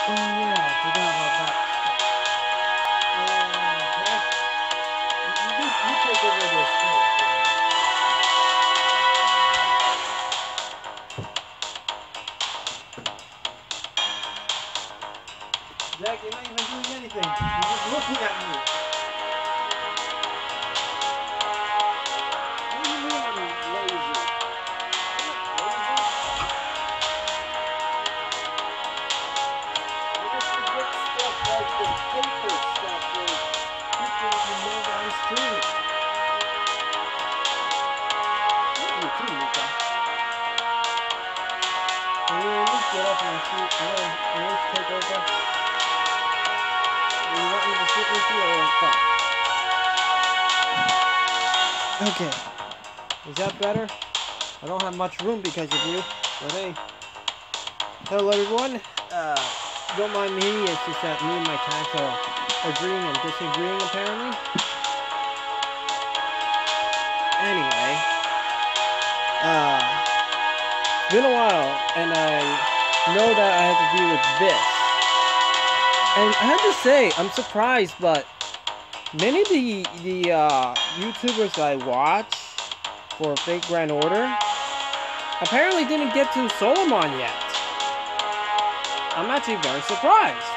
Oh yeah, I forgot about that. You take over this thing. Jack, you're not even doing anything. You're just looking at me. What do you mean I'm lazy? I'm not lazy. I just forget stuff like the paper stuff where people who know that I'm streaming. You too, Luca. Can you at least get up and shoot? At least take over? You want me to sit with you or fine? Okay. Is that better? I don't have much room because of you. But hey. Hello everyone. Don't mind me, it's just that me and my cats are agreeing and disagreeing apparently. Anyway. It's been a while and I know that I have to deal with this. And I have to say, I'm surprised, but many of the YouTubers I watch for Fake Grand Order apparently didn't get to Solomon yet. I'm actually very surprised.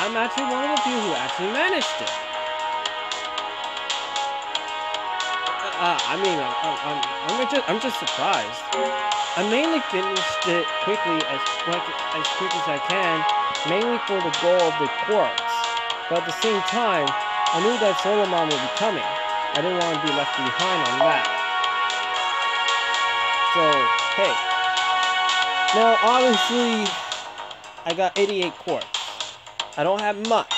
I'm actually one of the few who actually managed it. I'm just surprised. I mainly finished it quickly as quick as I can, mainly for the goal of the quartz. But at the same time, I knew that Solomon would be coming. I didn't want to be left behind on that. So, hey. Now, obviously, I got 88 quartz. I don't have much.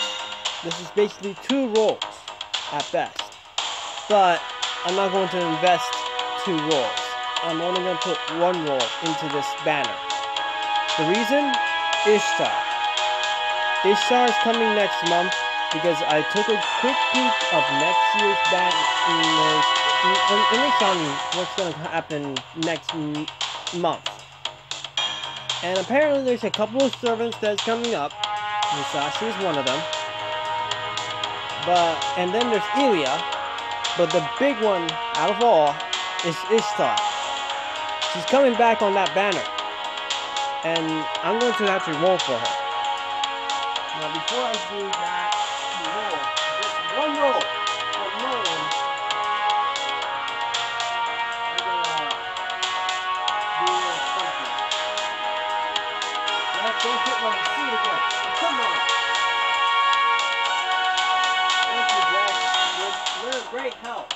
This is basically 2 rolls at best. But I'm not going to invest 2 rolls. I'm only going to put 1 roll into this banner. The reason? Ishtar. Ishtar is coming next month because I took a quick peek of next year's banners, at least on what's going to happen next month. And apparently there's a couple of servants that's coming up. Musashi is one of them. And then there's Ilya. But the big one out of all is Ishtar. She's coming back on that banner. And I'm going to actually roll for her. Now before I do that roll, just 1 roll for Merlin, I'm gonna do something. Jack, don't hit my seat again. Oh, come on. Thank you, Jack. You're a great help.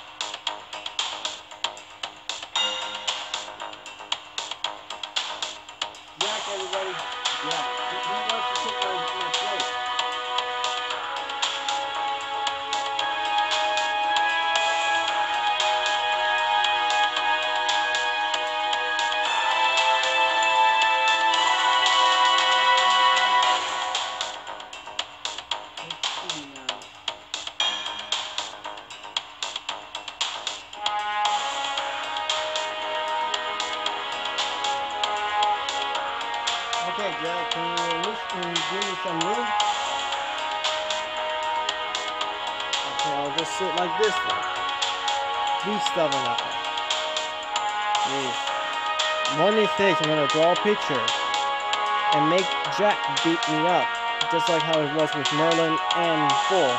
Jack, everybody. Yeah, he wants to take my place. Let's see now. Okay, Jack, can you at least give me some room? Okay, I'll just sit like this then. Be stubborn that way. Jeez. One of these days, I'm gonna draw a picture and make Jack beat me up, just like how it was with Merlin and Full.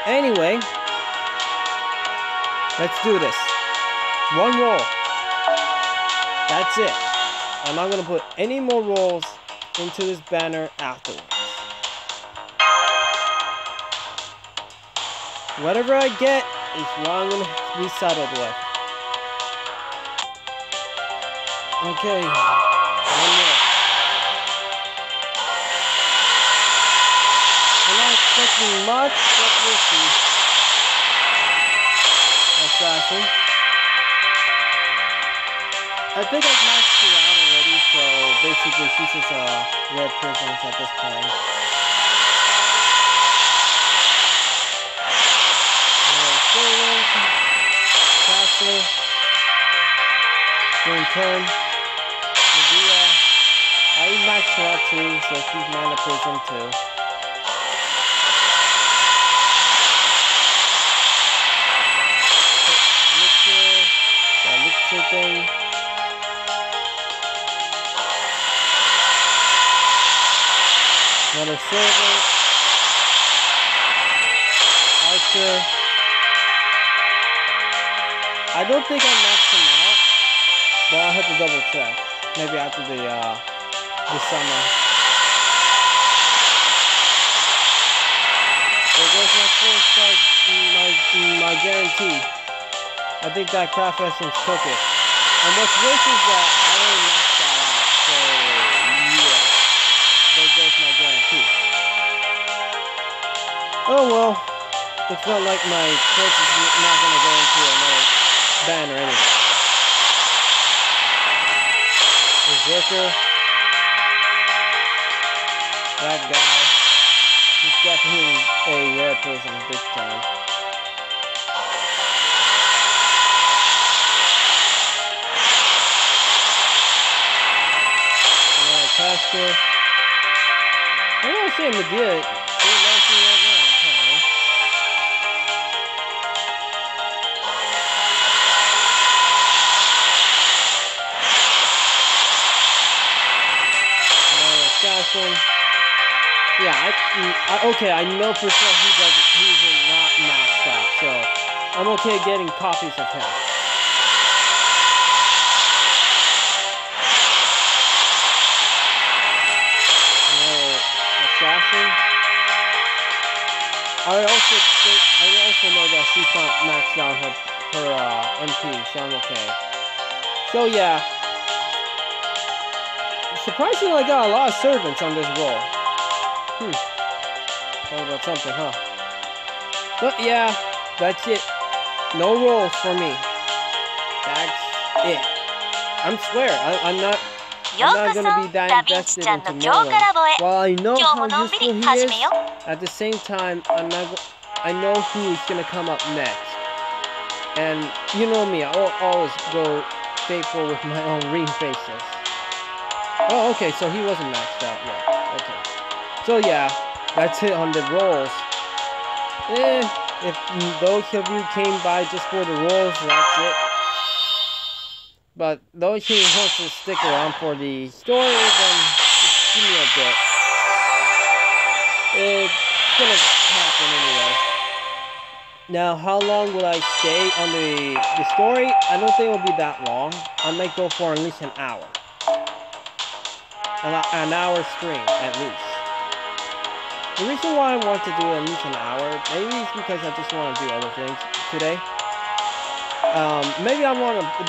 Anyway, let's do this. 1 roll. That's it. I'm not going to put any more rolls into this banner afterwards. Whatever I get is what I'm going to be settled with. Okay, 1 more. I'm not expecting much, but we'll see. Assassin. I think I've maxed her out already, so basically she's just a rare presence at this point. Castle. Turn. Medea. I maxed out too, so she's mana prison too. Elixir thing. Another servant. Archer. I don't think I maxed him out, but I'll have to double check. Maybe after the summer. There goes my 4-star, my guarantee. I think that craft essence took it. And what's worse is that I already maxed that out, so yeah. There goes my guarantee. Oh well. It's not like my torch is not gonna go into another banner anyway. Berserker. That guy. He's definitely a rare person big time. Tasker. I don't see Medea. They're nice right now, apparently. Another assassin. Yeah, okay, I know for sure he's not maxed out, so I'm okay getting copies of him. Assassin. I also know that she's not maxed out her MP, so I'm okay. So yeah, surprisingly, I got a lot of servants on this roll. Talk about something, huh? But yeah, that's it. No rolls for me. That's it. I swear, I'm not gonna be that invested into Merlin. While I know how useful he is, at the same time, I know who is gonna come up next. And you know me, I'll always go faithful with my own ring faces. Oh, okay, so he wasn't maxed out yet. Okay. So yeah, that's it on the rolls. If those of you came by just for the rolls, that's it. But those who want to stick around for the story, then just give me a bit. It's gonna happen anyway. Now, how long will I stay on the story? I don't think it'll be that long. I might go for at least an hour. An hour stream, at least. The reason why I want to do at least an hour, maybe it's because I just want to do other things today. Maybe I want I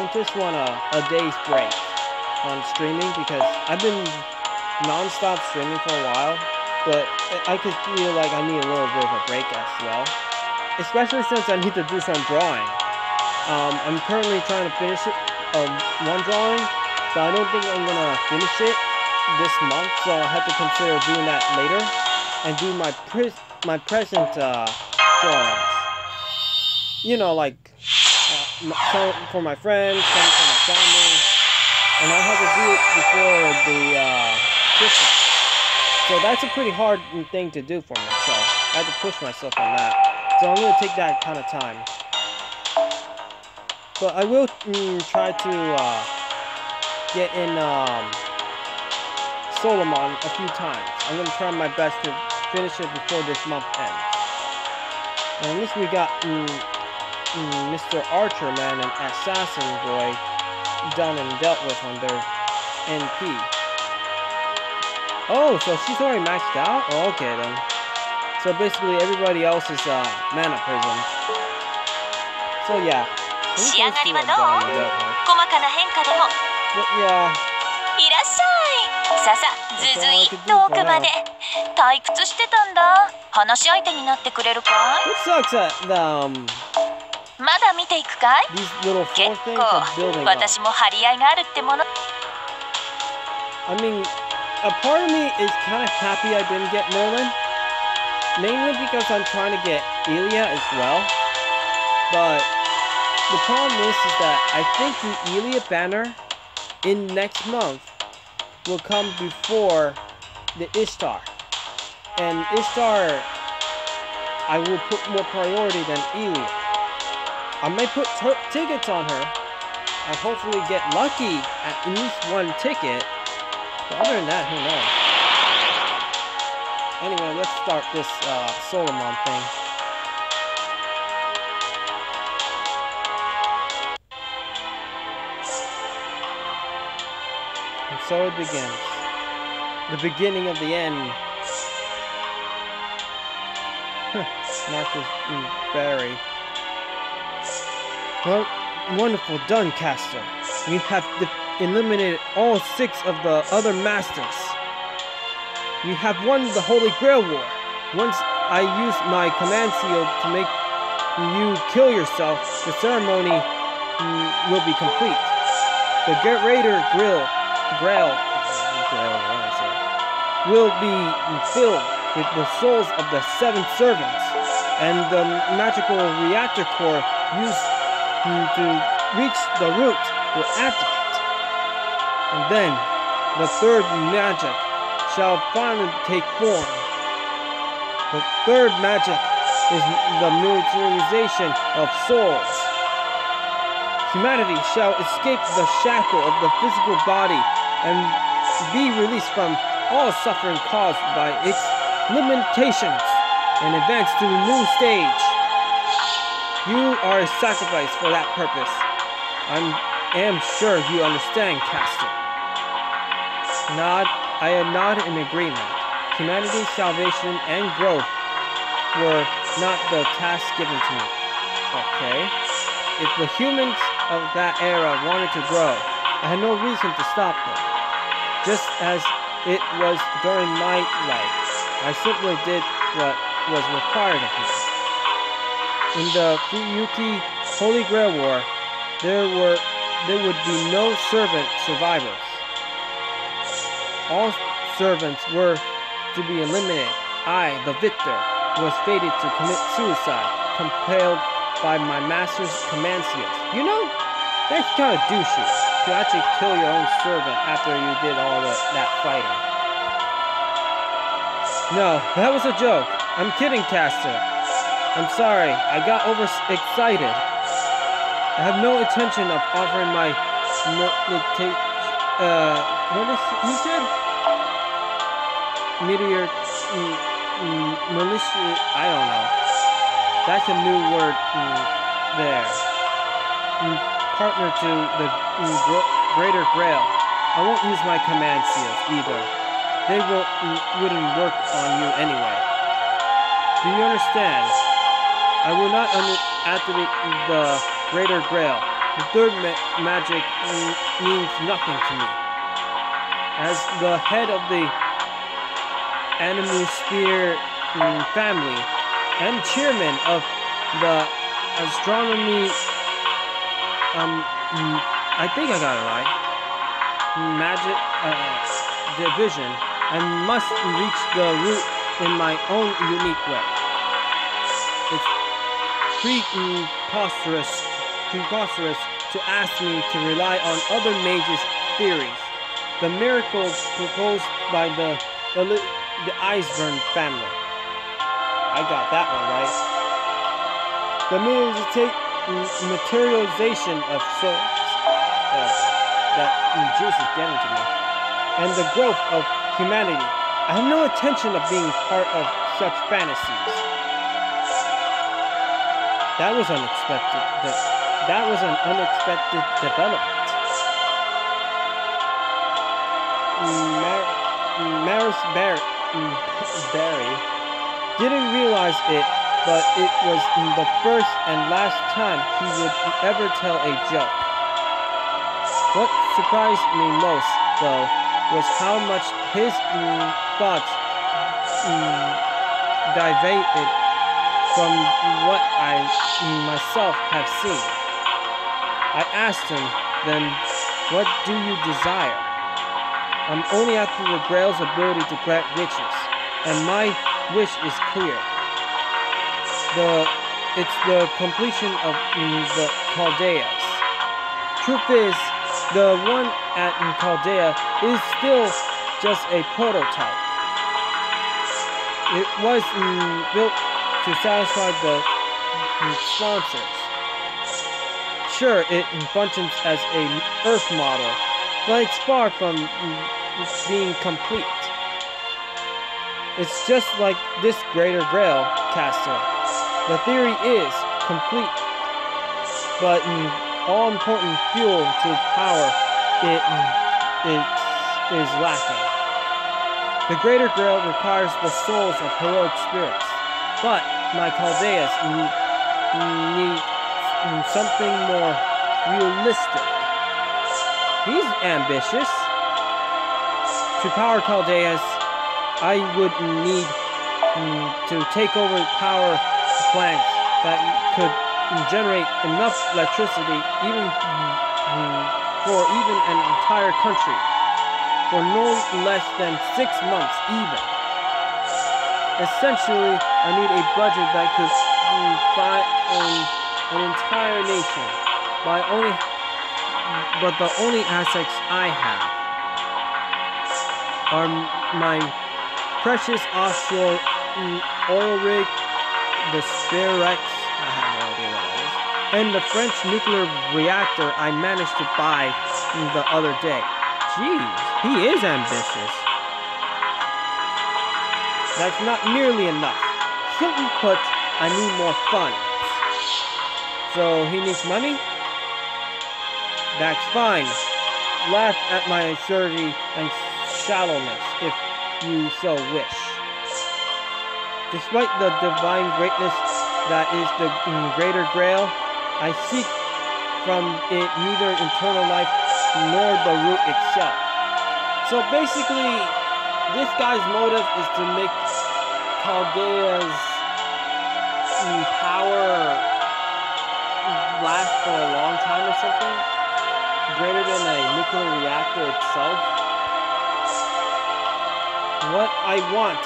just want a day's break on streaming, because I've been non-stop streaming for a while, but I could feel like I need a little bit of a break as well, especially since I need to do some drawing. I'm currently trying to finish it, one drawing, but I don't think I'm gonna finish it this month, so I'll have to consider doing that later and do my present drawings. You know, like some for my friends, some for my family, and I'll have to do it before the Christmas. So that's a pretty hard thing to do for me, so I have to push myself on that. So I'm going to take that kind of time. But I will try to get in Solomon a few times. I'm going to try my best to finish it before this month ends. And at least we got Mr. Archer, man, and Assassin Boy done and dealt with on their NP. Oh, so she's already maxed out? Oh, okay then. So basically everybody else is mana prison. So yeah. But yeah. What sucks at these little four things are building up. I mean, a part of me is kind of happy I didn't get Merlin, mainly because I'm trying to get Elia as well. But the problem is that I think the Elia banner in next month will come before the Ishtar. And Ishtar, I will put more priority than Elia. I may put tickets on her and hopefully get lucky at least one ticket. But other than that, who knows? Anyway, let's start this Solomon thing. And so it begins. The beginning of the end. Marcus Barry. Well, wonderful done, Caster. We have eliminated all 6 of the other masters. We have won the Holy Grail War. Once I use my command seal to make you kill yourself, the ceremony will be complete. The Greater Grail will be filled with the souls of the 7 servants, and the magical reactor core used to reach the root will activate. And then the 3rd magic shall finally take form. The 3rd magic is the materialization of souls. Humanity shall escape the shackle of the physical body and be released from all suffering caused by its limitations and advance to a new stage. You are a sacrifice for that purpose. I am sure you understand, Caster. I nod in agreement. Humanity's salvation and growth were not the task given to me. Okay. If the humans of that era wanted to grow, I had no reason to stop them. Just as it was during my life, I simply did what was required of me. In the Fuyuki Holy Grail War, there would be no servant survivors. All servants were to be eliminated. I, the victor, was fated to commit suicide, compelled by my master's command seals. You know, that's kind of douchey, to actually kill your own servant after you did all that fighting. No, that was a joke. I'm kidding, Caster. I'm sorry, I got overexcited. I have no intention of offering my what is he said? Meteor, militia, I don't know. That's a new word there. Partner to the Greater Grail. I won't use my command seals either. They wouldn't work on you anyway. Do you understand? I will not activate the Greater Grail. The 3rd magic means nothing to me. As the head of the Animal Spear family and chairman of the astronomy, I think I got it right, magic division, I must reach the root in my own unique way. It's preposterous to ask me to rely on other mages' theories. The miracles proposed by the Iceburn family. I got that one right. The materialization of souls. That juice is getting to me. And the growth of humanity. I have no intention of being part of such fantasies. That was unexpected. That was an unexpected development. Maris Barry didn't realize it, but it was the first and last time he would ever tell a joke. What surprised me most, though, was how much his thoughts deviated from what I myself have seen. I asked him, then, what do you desire? I'm only after the Grail's ability to grant wishes, and my wish is clear. It's the completion of the Chaldeas. Truth is, The one at Chaldea is still just a prototype. It was built to satisfy the sponsors. Sure, it functions as an Earth model, but it's far from being complete. It's just like this Greater Grail caster. The theory is complete, but all-important fuel to power it is lacking. The Greater Grail requires the souls of heroic spirits, but my Chaldeas need something more realistic. He's ambitious. To power Chaldeas, I would need to take over power plants that could generate enough electricity even for an entire country for no less than 6 months even. Essentially, I need a budget that could buy an entire nation but the only assets I have are my precious offshore oil rig, the Spirex, I have no idea what that is, and the French nuclear reactor I managed to buy the other day. Jeez, he is ambitious. That's not nearly enough. Simply put, I need more funds. So he needs money? That's fine. Laugh at my absurdity and shallowness if you so wish. Despite the divine greatness that is the Greater Grail, I seek from it neither eternal life nor the root itself. So basically, this guy's motive is to make Chaldea's power last for a long time or something? Greater than a nuclear reactor itself? What I want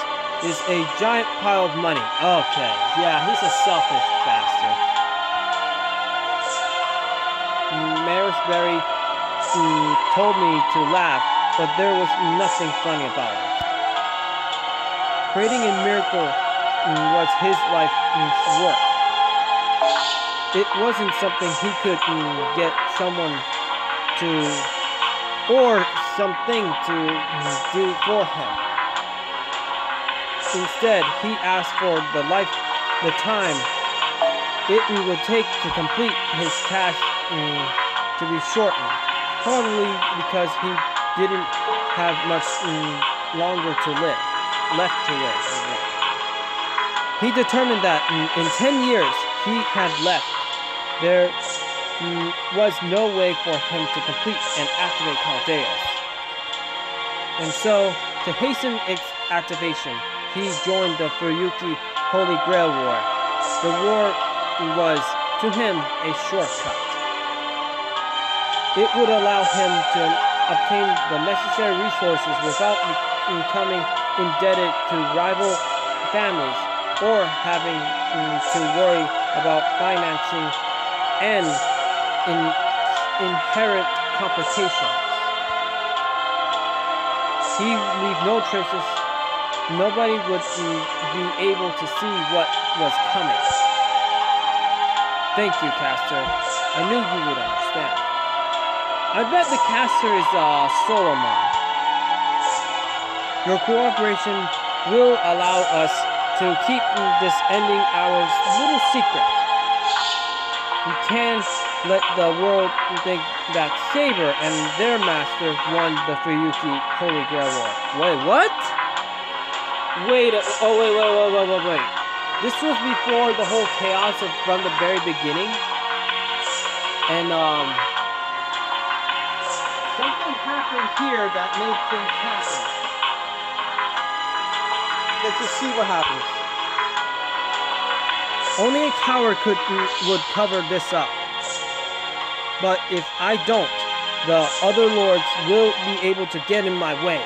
is a giant pile of money. Okay, yeah, he's a selfish bastard. Marisberry told me to laugh, but there was nothing funny about it. Creating a miracle was his life's work. It wasn't something he could get someone to, or something to do for him. Instead, he asked for the time it would take to complete his task to be shortened, probably because he didn't have much longer to live, left to live. He determined that in 10 years he had left. There was no way for him to complete and activate Chaldeas. And so, to hasten its activation, he joined the Furyuki Holy Grail War. The war was, to him, a shortcut. It would allow him to obtain the necessary resources without becoming indebted to rival families or having to worry about financing and inherent complications. He leave no traces. Nobody would be able to see what was coming. Thank you, Caster. I knew you would understand. I bet the Caster is Solomon. Your cooperation will allow us to keep this ending our little secret. We can't let the world think that Saber and their master won the Furyuki Holy Grail War. Wait, what? Wait. This was before the whole chaos from the very beginning. And, something happened here that made things happen. Let's just see what happens. Only a coward would cover this up. But if I don't, the other lords will be able to get in my way.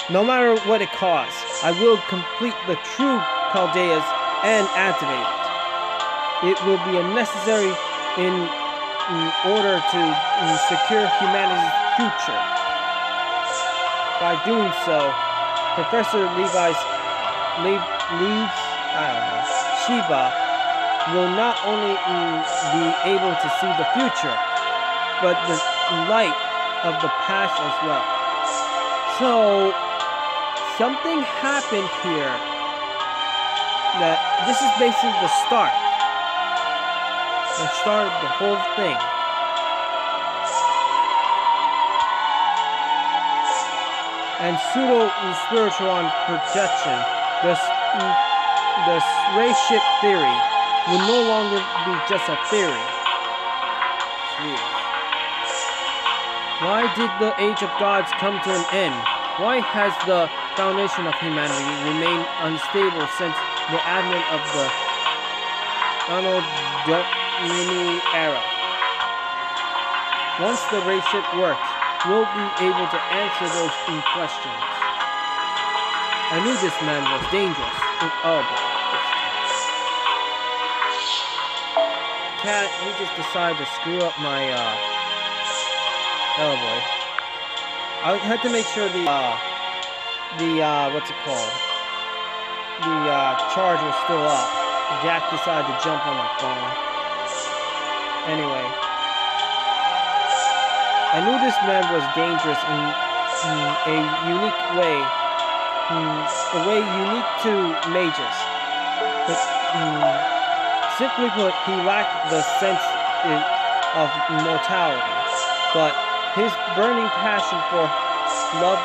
No matter what it costs, I will complete the true Chaldeas and activate it. It will be a necessary in order to secure humanity's future. By doing so, Professor Sheba will not only be able to see the future, but the light of the past as well. So, something happened here that this is basically the start. The start of the whole thing. And pseudo-spiritual projection, the spaceship theory will no longer be just a theory. Jeez. Why did the Age of Gods come to an end? Why has the foundation of humanity remained unstable since the advent of the Anno Domini era? Once the spaceship works, we'll be able to answer those questions. I knew this man was dangerous. Oh boy. Cat, he just decided to screw up my, oh boy. I had to make sure what's it called? The, charge was still up. Jack decided to jump on my phone. Anyway. I knew this man was dangerous in a unique way. A way unique to mages. But, simply put, he lacked the sense of mortality. But his burning passion for love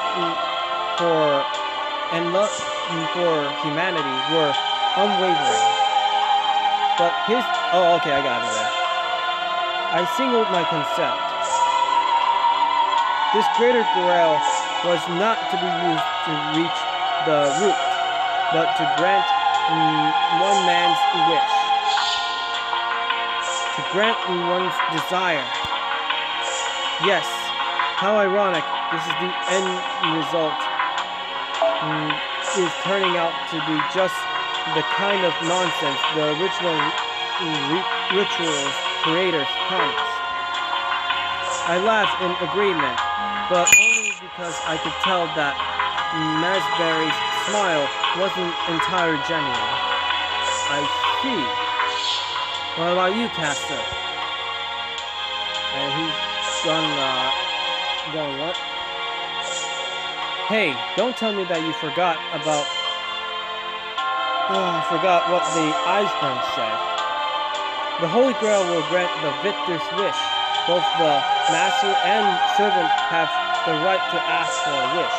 for humanity were unwavering. But his... Oh, okay, I got it there. I singled my concept. This greater grail was not to be used to reach the root, but to grant one man's wish. To grant one's desire. Yes, how ironic, this is the end result. Is turning out to be just the kind of nonsense the rituals creators promised. I laughed in agreement, but only because I could tell that Masberry's smile wasn't entirely genuine. I see. What about you, Caster? And he's going what? Hey, don't tell me that you forgot about... I forgot what the iceberg said. The Holy Grail will grant the victor's wish. Both the master and servant have the right to ask for a wish.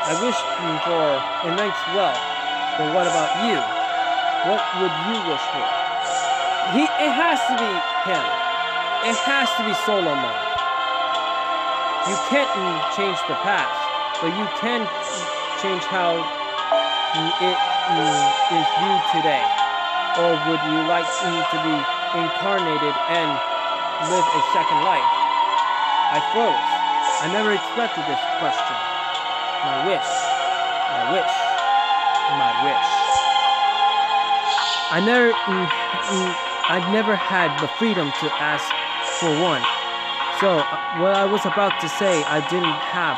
I wish for immense wealth, but what about you? What would you wish for? It has to be him. It has to be Solomon. You can't change the past, but you can change how it is viewed today. Or would you like to be incarnated and live a second life? I froze. I never expected this question. My wish. My wish. My wish. I'd never had the freedom to ask for one. So, what I was about to say, I didn't have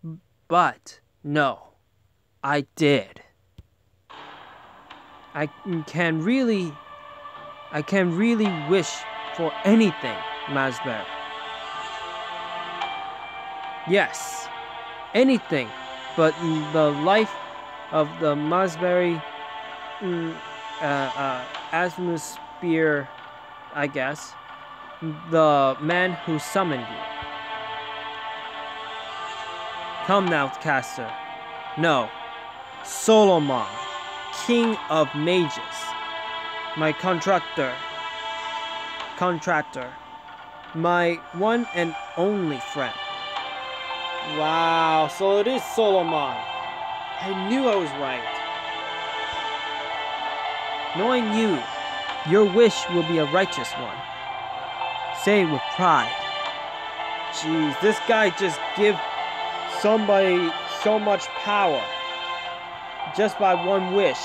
one. But, no. I did. I can really wish for anything, Masberry. Yes, anything but the life of the Masberry atmosphere, I guess. The man who summoned you. Come now, Caster. No, Solomon. King of Mages, my contractor, my one and only friend. Wow, so it is Solomon. I knew I was right. Knowing you, your wish will be a righteous one. Say it with pride. Jeez, this guy just give somebody so much power. Just by one wish.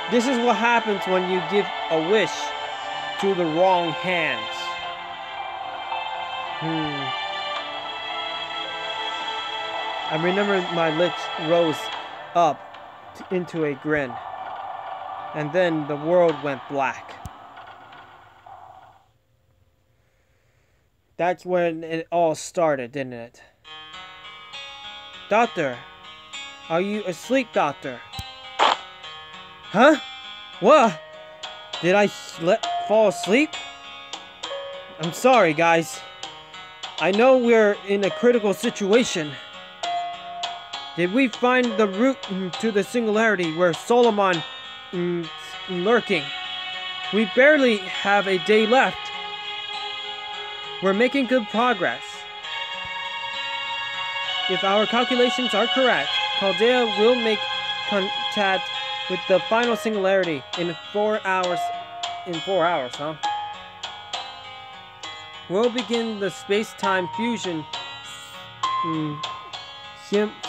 This is what happens when you give a wish to the wrong hands. I remember my lips rose up into a grin. And then the world went black. That's when it all started, didn't it? Doctor, are you asleep, Doctor? Huh? What? Did I fall asleep? I'm sorry, guys. I know we're in a critical situation. Did we find the route to the singularity where Solomon lurking? We barely have a day left. We're making good progress. If our calculations are correct, Chaldea will make contact with the final singularity in 4 hours. In 4 hours, huh? We'll begin the space-time fusion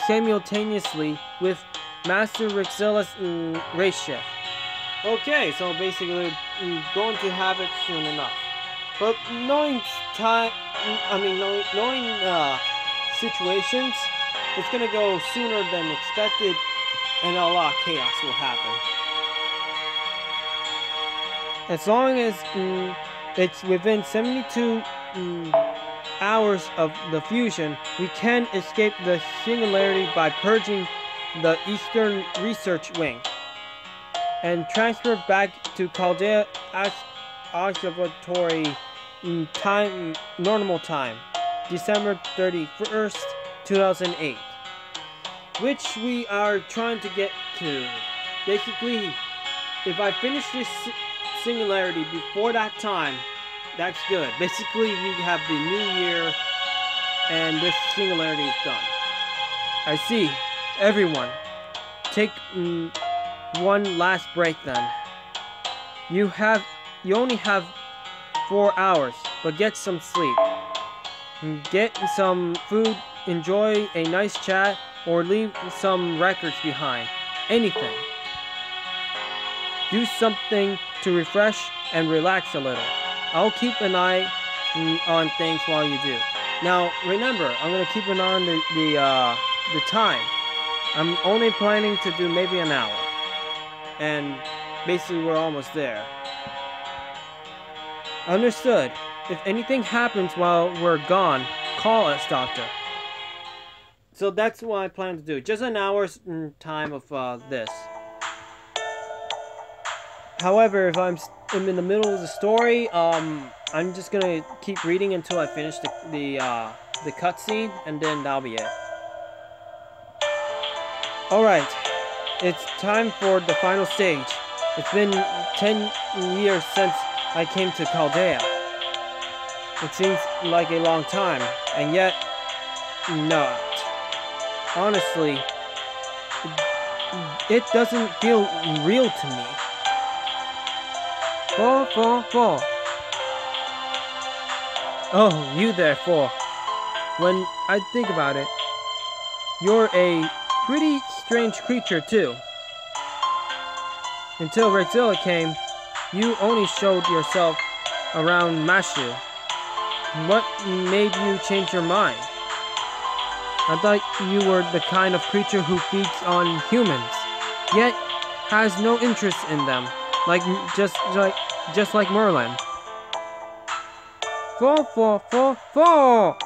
simultaneously with Master Rixilla's race shift. Okay, so basically we're going to have it soon enough. But knowing situations, it's gonna go sooner than expected, and a lot of chaos will happen. As long as it's within 72 hours of the fusion, we can escape the singularity by purging the Eastern Research Wing and transfer back to Chaldea Observatory time, normal time, December 31st, 2008, which we are trying to get to. Basically, if I finish this singularity before that time, that's good. Basically, we have the new year and this singularity is done. I see. Everyone, take one last break then. You only have 4 hours, but get some sleep. Get some food, enjoy a nice chat, or leave some records behind. Anything. Do something to refresh and relax a little. I'll keep an eye on things while you do. Now, remember, I'm gonna keep an eye on the time. I'm only planning to do maybe an hour. And basically we're almost there. Understood. If anything happens while we're gone, call us, Doctor. So that's what I plan to do. Just an hour's time of this. However, if I'm in the middle of the story, I'm just gonna keep reading until I finish the cutscene, and then that'll be it. Alright, it's time for the final stage. It's been 10 years since I came to Chaldea. It seems like a long time, and yet, not. Honestly, it doesn't feel real to me. Fall. Oh, you there, Fall. When I think about it, you're a pretty strange creature, too. Until Rexilla came, you only showed yourself around Mashu. What made you change your mind? I thought you were the kind of creature who feeds on humans, yet has no interest in them, just like Merlin. Fall.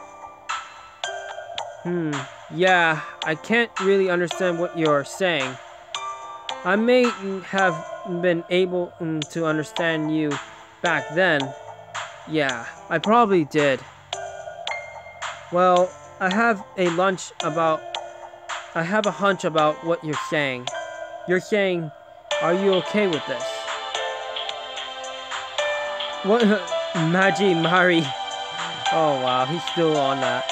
Yeah, I can't really understand what you're saying. I may have been able to understand you back then. Yeah, I probably did. Well, I have a hunch about what you're saying. You're saying, are you okay with this? What? Magi Mari. Oh wow, he's still on that.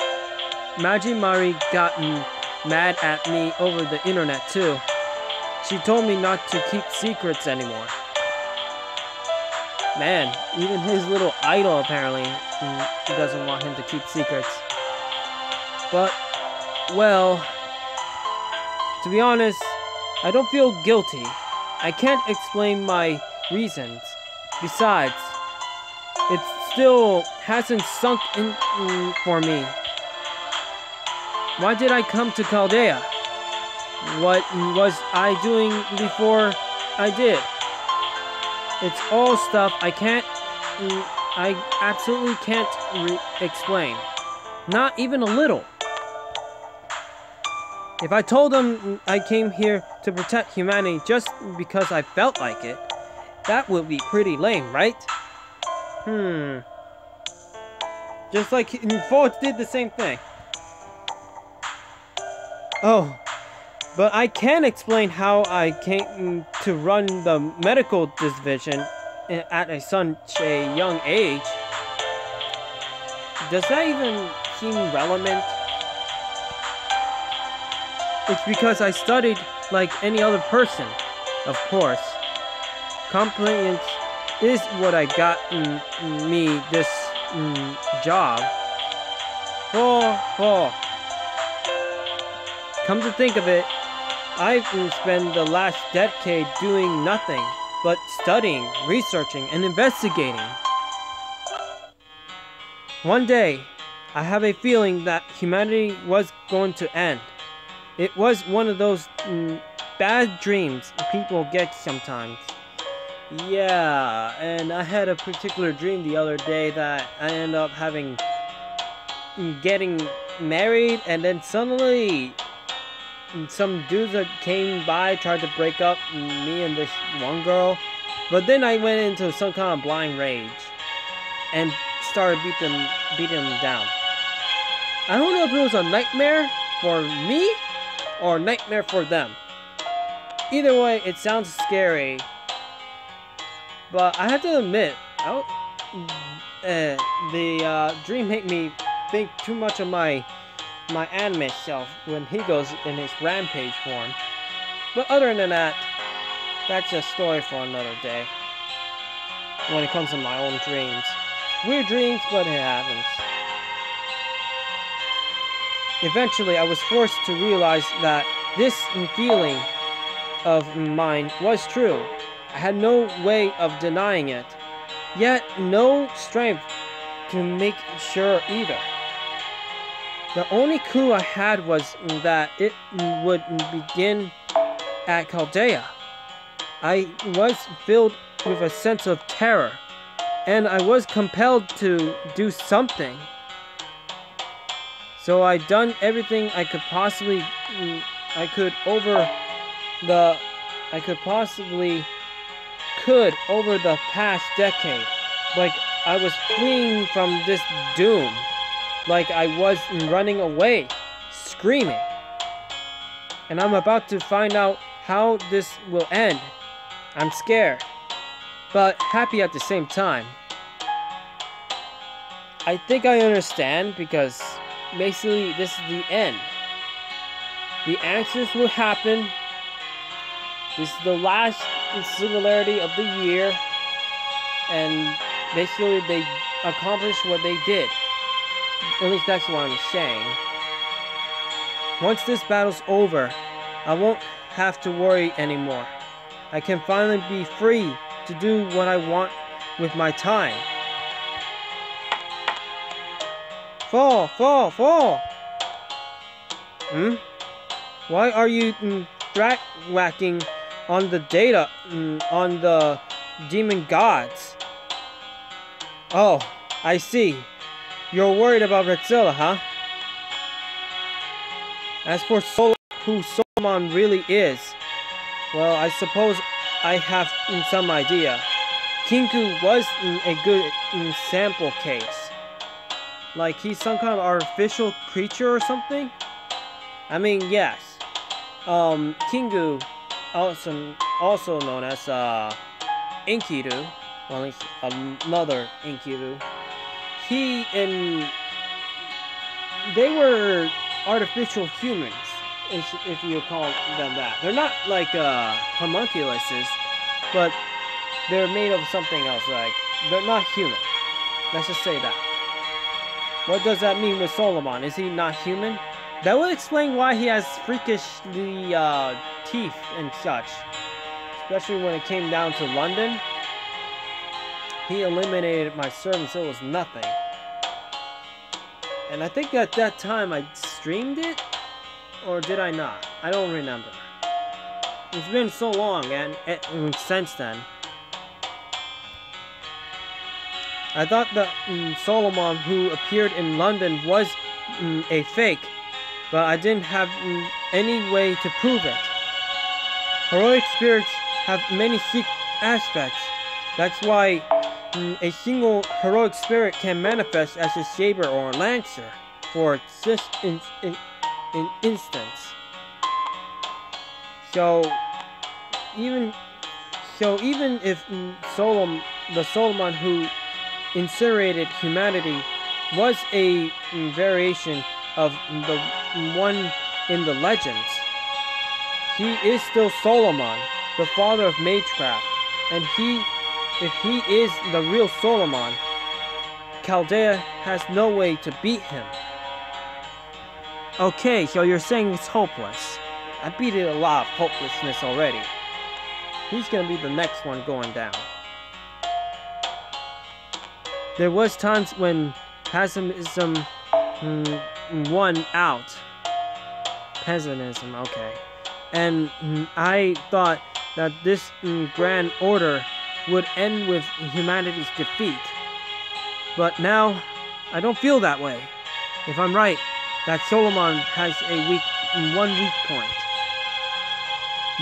Magi Mari got mad at me over the internet too. She told me not to keep secrets anymore. Man, even his little idol apparently doesn't want him to keep secrets. But, well, to be honest, I don't feel guilty. I can't explain my reasons. Besides, it still hasn't sunk in for me. Why did I come to Chaldea? What was I doing before I did? It's all stuff I absolutely can't explain. Not even a little. If I told them I came here to protect humanity just because I felt like it, that would be pretty lame, right? Just like Forge did the same thing. Oh, but I can explain how I came to run the medical division at such a young age. Does that even seem relevant? It's because I studied like any other person, of course. Compliance is what I got me this job. Come to think of it, I've spent the last decade doing nothing but studying, researching, and investigating. One day, I have a feeling that humanity was going to end. It was one of those bad dreams people get sometimes. Yeah, and I had a particular dream the other day that I ended up getting married, and then suddenly some dudes that came by tried to break up me and this one girl, but then I went into some kind of blind rage and started beating them down. I don't know if it was a nightmare for me or a nightmare for them. Either way, it sounds scary, but I have to admit, the dream made me think too much of my anime self when he goes in his rampage form. But other than that, that's a story for another day. When it comes to my own dreams. Weird dreams, but it happens. Eventually, I was forced to realize that this feeling of mine was true. I had no way of denying it, yet no strength to make sure either. The only clue I had was that it would begin at Chaldea. I was filled with a sense of terror, and I was compelled to do something. So I done everything I could possibly over the past decade. Like I was fleeing from this doom. Like I was running away, screaming. And I'm about to find out how this will end. I'm scared, but happy at the same time. I think I understand because basically this is the end. The answers will happen. This is the last singularity of the year. And basically they accomplished what they did. At least that's what I'm saying. Once this battle's over, I won't have to worry anymore. I can finally be free to do what I want with my time. Fall! Why are you whacking on the data on the demon gods? Oh, I see. You're worried about Redzilla, huh? As for who Solomon really is, well, I suppose I have some idea. Kingu was a good sample case. Like he's some kind of artificial creature or something? I mean, yes. Kingu, also known as Enkidu, well, at least another Enkidu. They were artificial humans, if you call them that. They're not like homunculuses, but they're made of something else. Like they're not human. Let's just say that. What does that mean with Solomon? Is he not human? That would explain why he has freakishly teeth and such. especially when it came down to London. He eliminated my servants. It was nothing. And I think at that time I streamed it, or did I not? I don't remember. It's been so long, and since then. I thought that Solomon, who appeared in London, was a fake, but I didn't have any way to prove it. Heroic spirits have many secret aspects. That's why a single heroic spirit can manifest as a saber or a lancer, for just in instance. So even if the Solomon who incinerated humanity was a variation of the one in the legends, he is still Solomon, the father of magecraft, and if he is the real Solomon, Chaldea has no way to beat him. Okay, so you're saying it's hopeless. I beat it a lot of hopelessness already. He's gonna be the next one going down. There was times when pessimism won out. Pessimism, okay. And I thought that this grand order would end with humanity's defeat. But now, I don't feel that way. If I'm right, that Solomon has one weak point.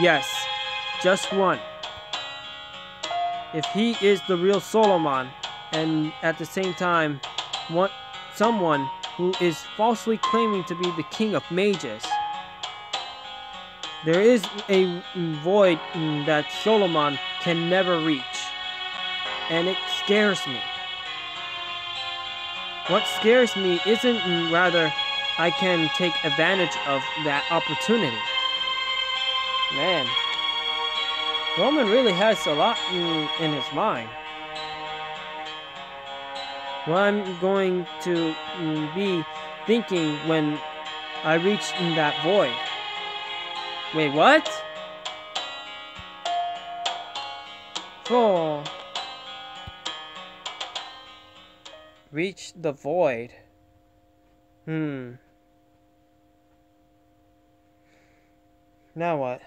Yes, just one. If he is the real Solomon, and at the same time, someone who is falsely claiming to be the king of mages, there is a void that Solomon can never reach, and it scares me. What scares me isn't rather I can take advantage of that opportunity. Man, Roman really has a lot in his mind. What I'm going to be thinking when I reach that void. Wait, what? Oh. Reach the void. Now what?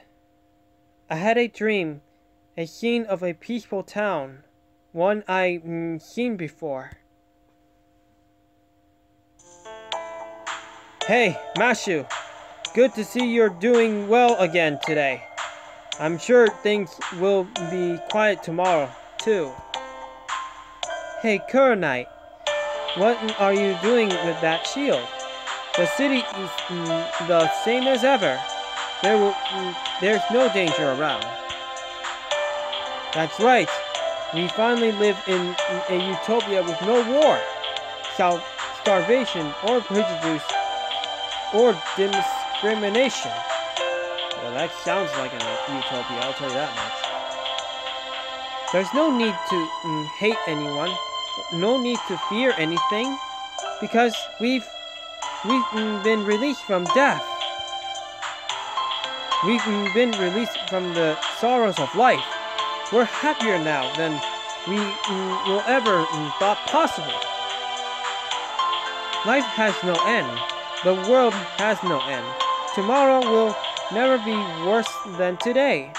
I had a dream, a scene of a peaceful town, one I seen before. Hey, Mashu, good to see you're doing well again today. I'm sure things will be quiet tomorrow, too. Hey, Knight, what are you doing with that shield? The city is the same as ever. There's no danger around. That's right. We finally live in a utopia with no war, starvation, or prejudice, or discrimination. Well, that sounds like a utopia, I'll tell you that much. There's no need to hate anyone, no need to fear anything, because we've been released from death. We've been released from the sorrows of life. We're happier now than we will ever thought possible. Life has no end. The world has no end. Tomorrow will never be worse than today.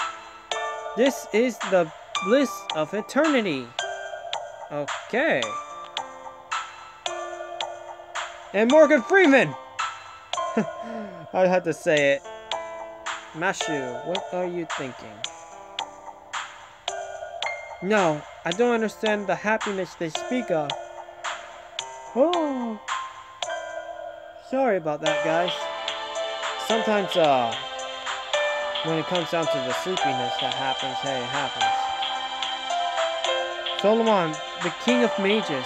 This is the bliss of eternity. Okay. And Morgan Freeman! I had to say it. Mashu, what are you thinking? No, I don't understand the happiness they speak of. Oh. Sorry about that, guys. Sometimes, when it comes down to the sleepiness that happens, hey, it happens. Solomon, the king of mages,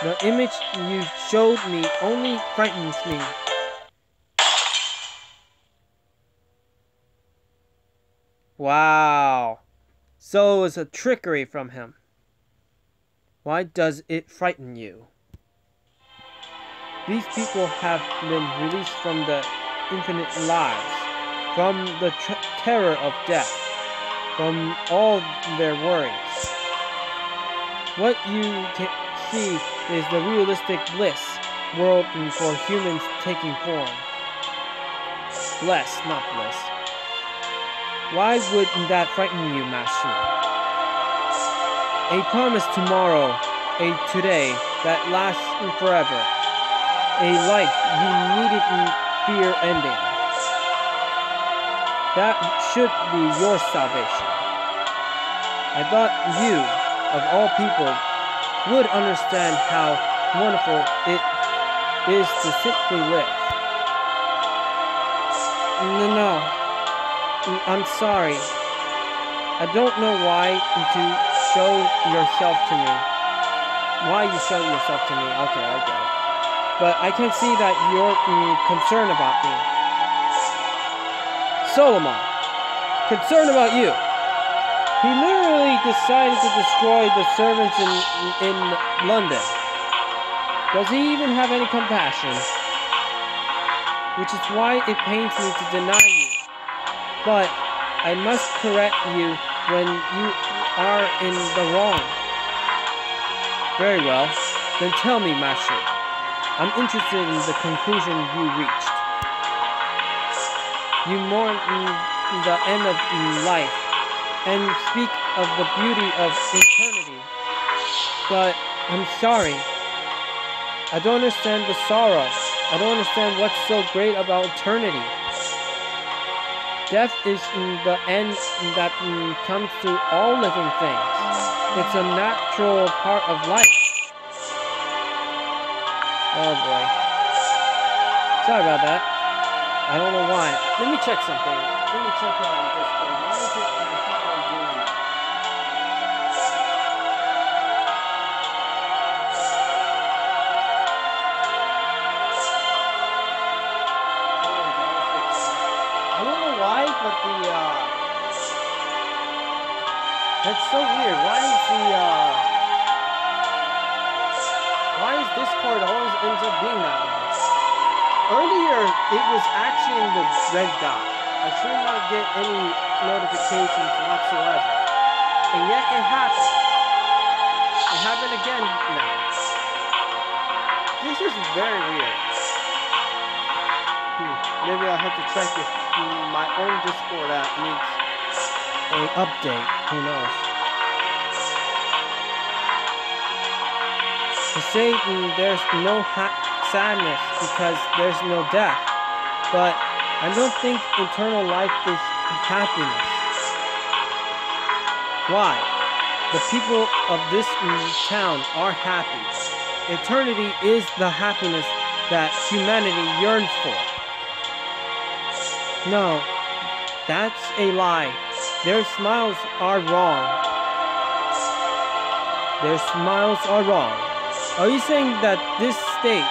the image you showed me only frightens me. Wow. So it was a trickery from him. Why does it frighten you? These people have been released from the infinite lives, from the terror of death. from all their worries. What you can see is the realistic bliss world for humans taking form. Bless, not bliss. Why would that frighten you, Master? A promise tomorrow, a today that lasts forever. A life you needn't fear ending. That should be your salvation. I thought you, of all people, would understand how wonderful it is to simply live. No, I'm sorry. I don't know why to show yourself to me. Why you show yourself to me? Okay, I get it. But I can see that you're concerned about me. Solomon, concerned about you. He literally decided to destroy the servants in London. Does he even have any compassion? Which is why it pains me to deny you. But I must correct you when you are in the wrong. Very well. Then tell me, Master. I'm interested in the conclusion you reached. You mourn the end of life and speak of the beauty of eternity. But I'm sorry. I don't understand the sorrow. I don't understand what's so great about eternity. Death is the end that comes to all living things. It's a natural part of life. Oh boy. Sorry about that. I don't know why. Let me check something. Let me check on Discord. Why is it I keep on doing that? I don't know why, but that's so weird. Why is Discord always ends up being that way? Earlier, it was actually in the red dot. I should not get any notifications whatsoever. And yet it happened. It happened again now. This is very weird. Maybe I'll have to check if my own Discord app needs an update. Who knows? To say there's no sadness because there's no death, but I don't think eternal life is happiness. Why? The people of this town are happy. Eternity is the happiness that humanity yearns for. No, that's a lie. Their smiles are wrong. Their smiles are wrong. Are you saying that this state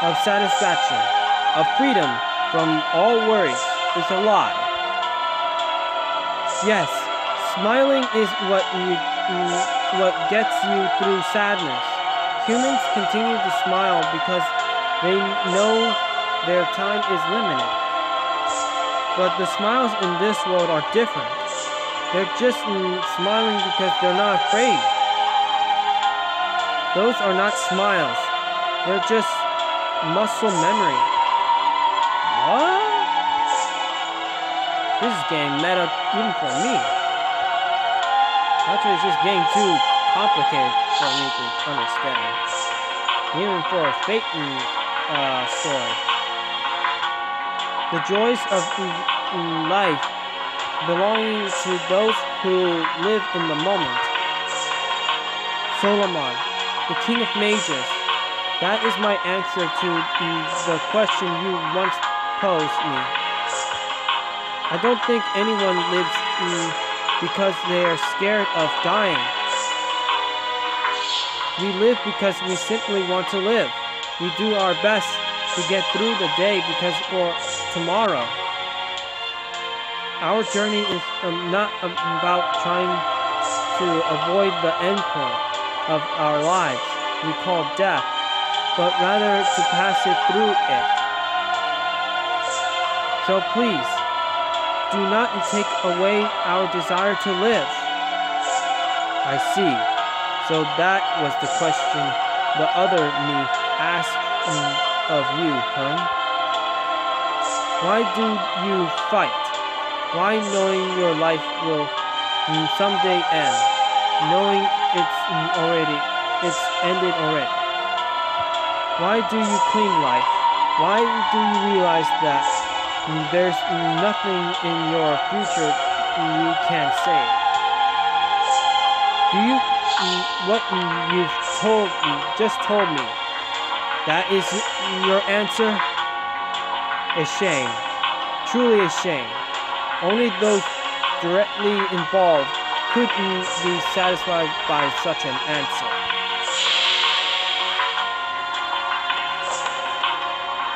of satisfaction, of freedom from all worries, is a lie? Yes, smiling is what gets you through sadness. Humans continue to smile because they know their time is limited. But the smiles in this world are different. They're just smiling because they're not afraid. Those are not smiles. They're just muscle memory. What? This is getting meta even for me. Actually, it's just getting too complicated for me to understand. Even for a fake story. The joys of life belonging to those who live in the moment. Solomon, the King of Mages, that is my answer to the question you once posed me. I don't think anyone lives because they are scared of dying. We live because we simply want to live. We do our best to get through the day because for tomorrow. Our journey is not about trying to avoid the end point of our lives we call death, but rather to pass it through it. So please, do not take away our desire to live. I see. So that was the question the other me asked of you, huh? Why do you fight? Why, knowing your life will someday end, knowing it's ended already? Why do you cling life? Why do you realize that there's nothing in your future you can save? Do you what you've just told me? That is your answer? A shame. Truly a shame. Only those directly involved could be satisfied by such an answer.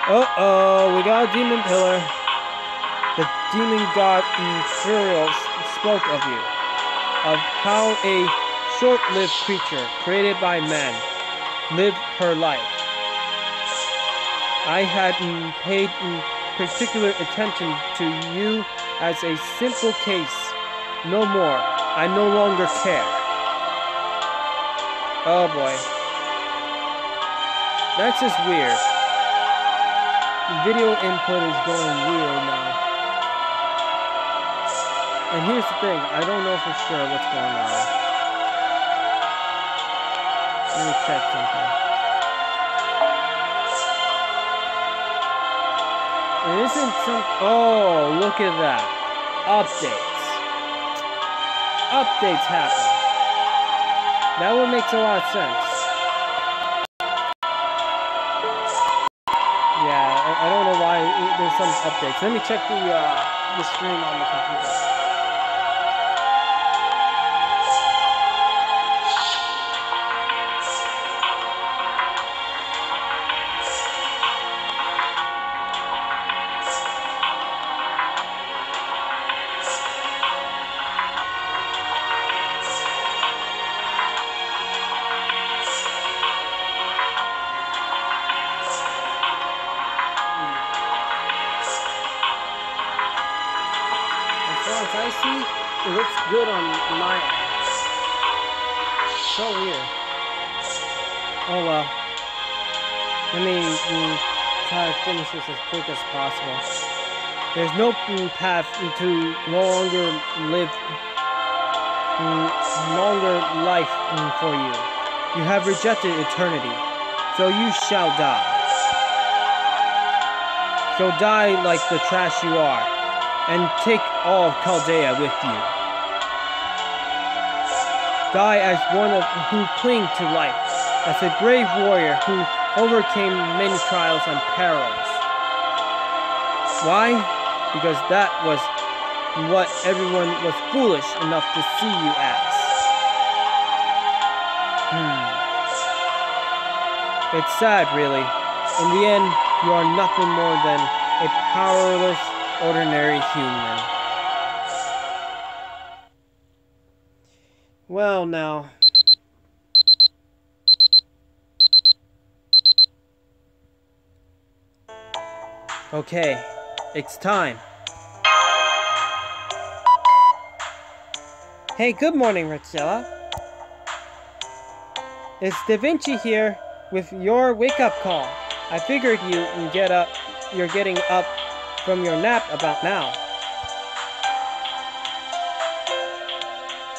Uh-oh, we got a demon pillar. The demon god Furios spoke of you, of how a short-lived creature created by man lived her life. I had paid particular attention to you as a simple case. No more. I no longer care. Oh boy. That's just weird. Video input is going weird now. And here's the thing, I don't know for sure what's going on. Let me check something. It isn't some... Oh, look at that. Updates. Updates happen. That would make a lot of sense. I don't know why there's some updates. Let me check the screen on the computer. I see, it looks good on my end. So weird. Oh well. Let me try to finish this as quick as possible. There's no path to no longer life for you. You have rejected eternity, so you shall die. So die like the trash you are, and take all of Chaldea with you. Die as one who cling to life, as a brave warrior who overcame many trials and perils. Why? Because that was what everyone was foolish enough to see you as. It's sad, really. In the end, you are nothing more than a powerless, ordinary human. Well, now. Okay, it's time. Hey, good morning, Richella. It's Da Vinci here with your wake-up call. I figured you're getting up from your nap about now.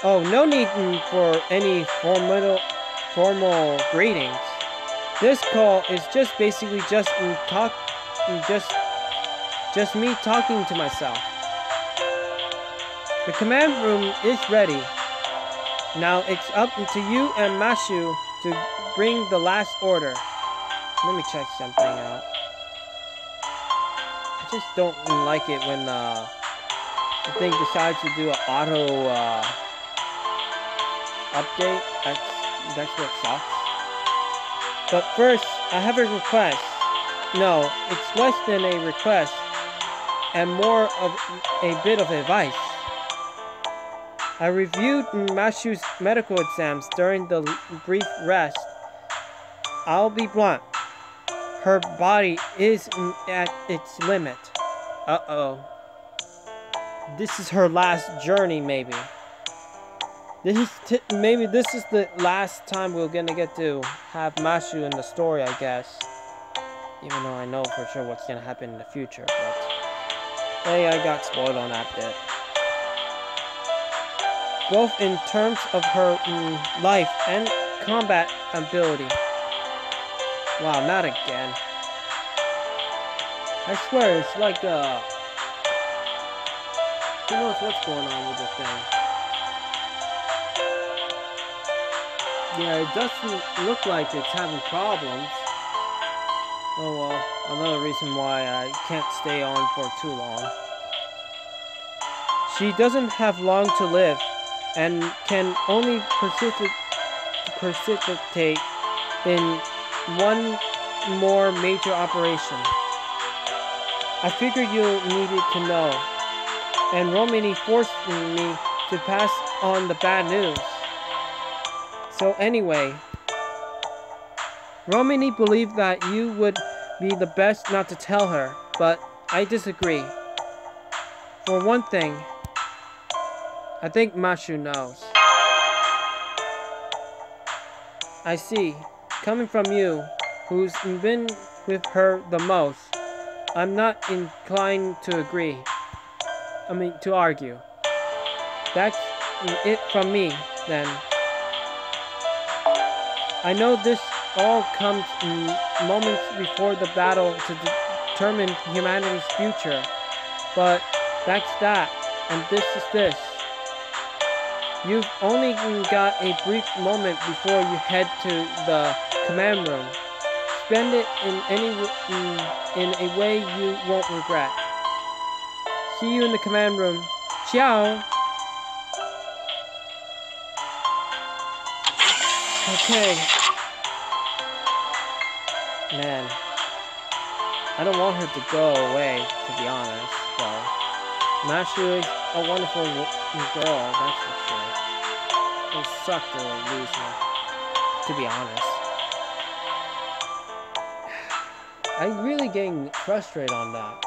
Oh, no need for any formal greetings. This call is just basically just me talking to myself. The command room is ready. Now it's up to you and Mashu to bring the last order. Let me check something out. I just don't like it when the thing decides to do an auto update. That's what sucks. But first, I have a request. No, it's less than a request and more of a bit of advice. I reviewed Mashu's medical exams during the brief rest. I'll be blunt. Her body is at its limit. Uh-oh. this is her last journey, maybe. Maybe this is the last time we're gonna get to have Mashu in the story, I guess. Even though I know for sure what's gonna happen in the future, but hey, I got spoiled on that bit. Both in terms of her life and combat ability. Wow, not again. I swear, it's like, who knows what's going on with the thing. Yeah, it doesn't look like it's having problems. Oh well, another reason why I can't stay on for too long. She doesn't have long to live, and can only precipitate in one more major operation. I figured you needed to know, and Romini forced me to pass on the bad news. So anyway, Romini believed that you would be the best not to tell her, but I disagree. For one thing, I think Mashu knows. I see. Coming from you, who's been with her the most, I'm not inclined to agree. To argue. That's it from me, then. I know this all comes moments before the battle to determine humanity's future, but that's that, and this is this. You've only got a brief moment before you head to the command room. Spend it in a way you won't regret. See you in the command room. Ciao! Okay. Man. I don't want her to go away, to be honest, though. Mashu is a wonderful girl, that's for sure. It would suck to lose her, to be honest. I'm really getting frustrated on that.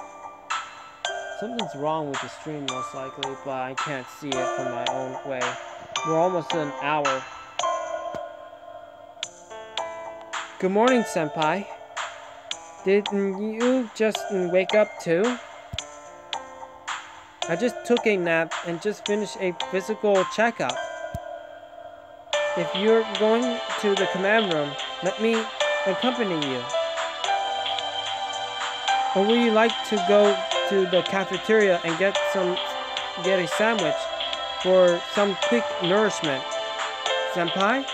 Something's wrong with the stream, most likely, but I can't see it from my own way. We're almost at an hour. Good morning, Senpai. Did you just wake up too? I just took a nap and just finished a physical checkup. If you're going to the command room, let me accompany you. Or would you like to go to the cafeteria and get a sandwich for some quick nourishment? Senpai?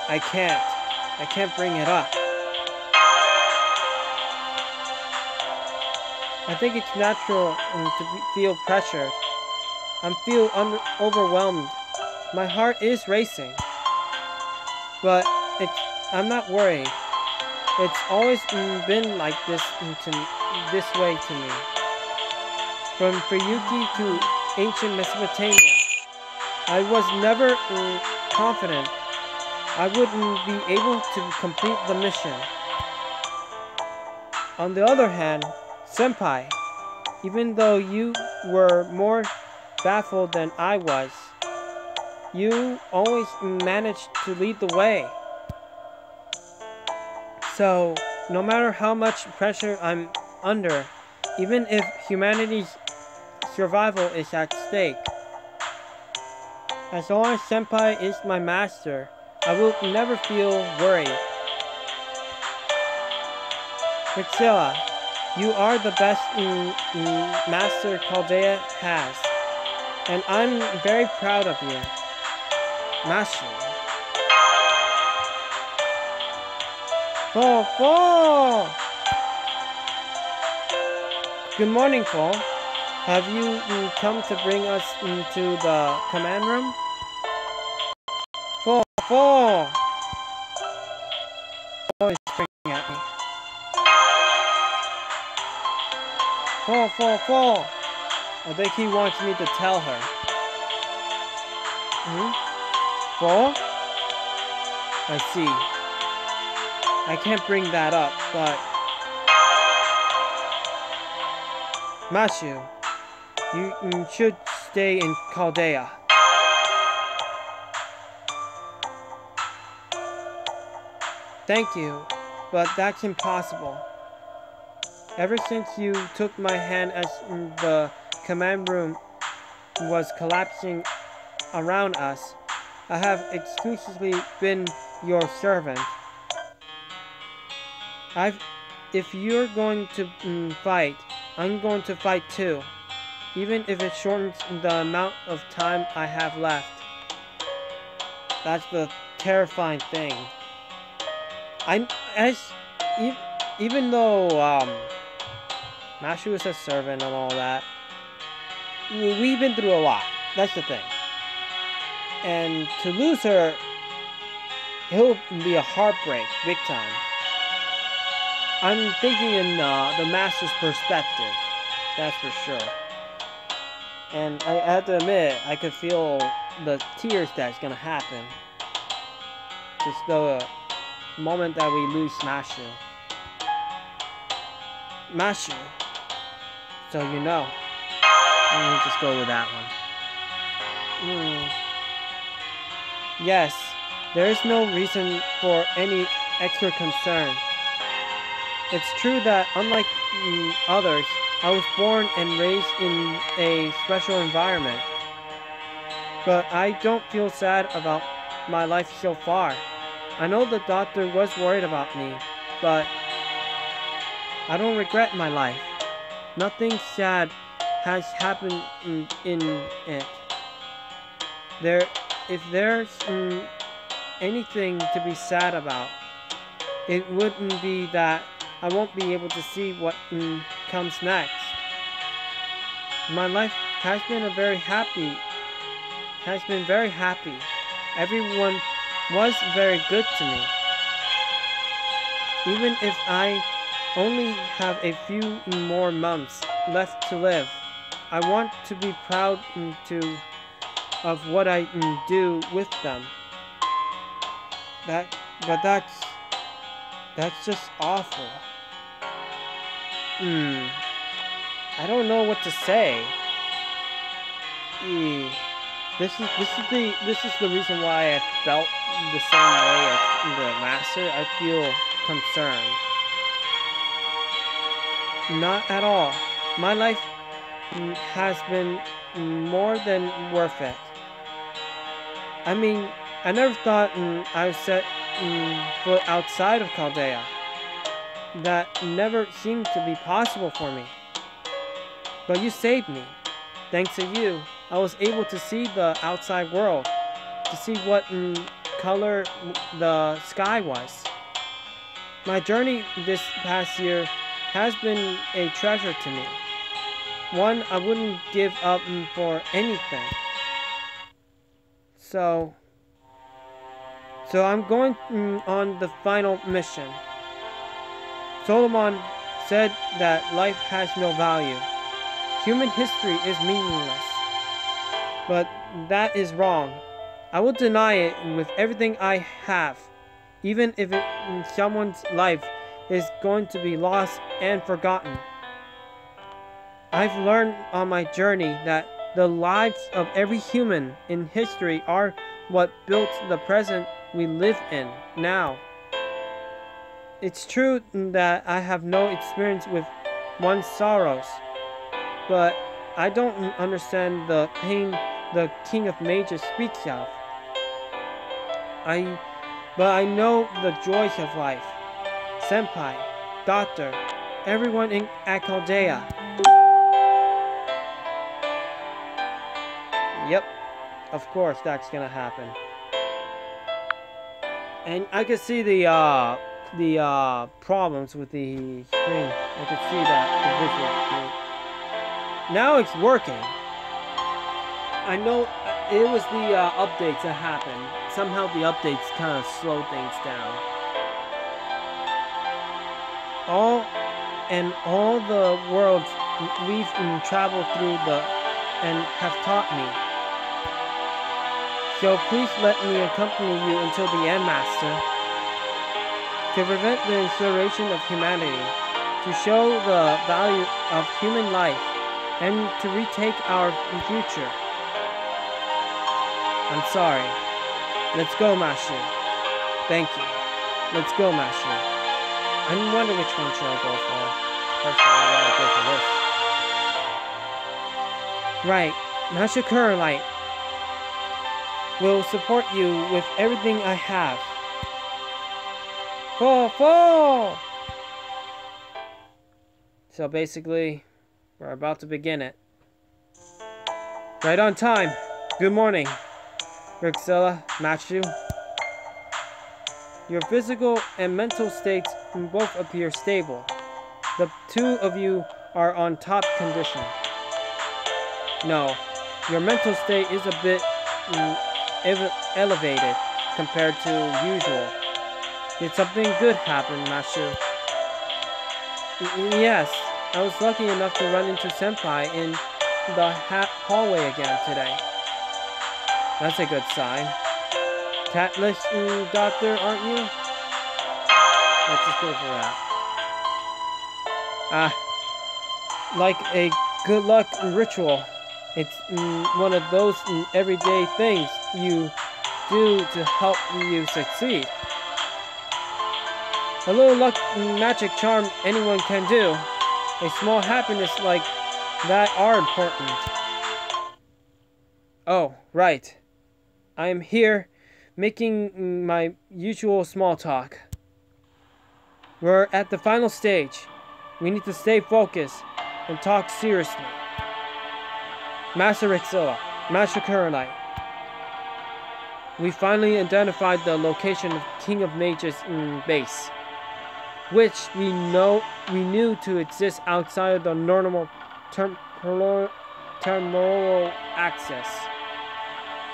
I can't bring it up. I think it's natural to feel pressured. I feel overwhelmed. My heart is racing. But I'm not worried. It's always been like this way to me. From Fuyuki to ancient Mesopotamia, I was never confident I wouldn't be able to complete the mission. On the other hand, Senpai, even though you were more baffled than I was, you always managed to lead the way. So, no matter how much pressure I'm under, even if humanity's survival is at stake, as long as Senpai is my master, I will never feel worried. Priscilla, you are the best master Chaldea has, and I'm very proud of you. Master. Fall! Good morning, Fall. Have you come to bring us into the command room? Fall! Oh, he's screaming at me. Fall! I think he wants me to tell her. Fall? I see. I can't bring that up, but Mashu, you should stay in Chaldea. Thank you, but that's impossible. Ever since you took my hand as the command room was collapsing around us, I have exclusively been your servant. If you're going to fight, I'm going to fight too, even if it shortens the amount of time I have left. That's the terrifying thing. Even though Mashu is a servant and all that, we've been through a lot. That's the thing. And to lose her, it'll be a heartbreak, big time. I'm thinking in the master's perspective, that's for sure. And I have to admit, I could feel the tears that's gonna happen. Just the moment that we lose Mashu. Mashu. So you know. Let me just go with that one. Yes, there is no reason for any extra concern. It's true that unlike others, I was born and raised in a special environment. But I don't feel sad about my life so far. I know the doctor was worried about me, but I don't regret my life. Nothing sad has happened in it. If there's anything to be sad about, it wouldn't be that I won't be able to see what comes next. My life has been very happy. Everyone was very good to me. Even if I only have a few more months left to live, I want to be proud of what I do with them. But that's just awful. I don't know what to say. This is the reason why I felt the same way as the master. I feel concerned. Not at all. My life has been more than worth it. I mean, I never thought I would set foot outside of Chaldea. That never seemed to be possible for me. But you saved me. Thanks to you, I was able to see the outside world, to see what color the sky was. My journey this past year has been a treasure to me. One I wouldn't give up for anything. So I'm going on the final mission. Solomon said that life has no value. Human history is meaningless. But that is wrong. I will deny it with everything I have, even if someone's life is going to be lost and forgotten. I've learned on my journey that the lives of every human in history are what built the present we live in now. It's true that I have no experience with one's sorrows, but I don't understand the pain the King of Mages speaks of. But I know the joys of life. Senpai, Doctor, everyone at Chaldea. Yep, of course that's gonna happen. And I can see the problems with the screen. I can see that the visual. Now it's working. I know it was the updates that happened. Somehow the updates kind of slow things down. All the worlds we've traveled through and have taught me. So please let me accompany you until the end, Master. To prevent the incineration of humanity, to show the value of human life, and to retake our future. I'm sorry. Let's go, Master. Thank you. Let's go, Master. I wonder which one should I go for. Personally, I want to go for this. Right. Master Curlight will support you with everything I have. Fall! So basically, we're about to begin it. Right on time. Good morning, Rixella, Machu. Your physical and mental states both appear stable. The two of you are on top condition. No, your mental state is a bit elevated compared to usual. Did something good happen, Master? Yes, I was lucky enough to run into Senpai in the hallway again today. That's a good sign. Catless doctor, aren't you? Let's just go for that. Like a good luck ritual. It's one of those everyday things you do to help you succeed. A little luck magic charm anyone can do. A small happiness like that are important. Oh, right. I am here making my usual small talk. We're at the final stage. We need to stay focused and talk seriously. Master Rixilla, Master Curlight. We finally identified the location of King of Mages' base, which we knew to exist outside of the normal temporal access.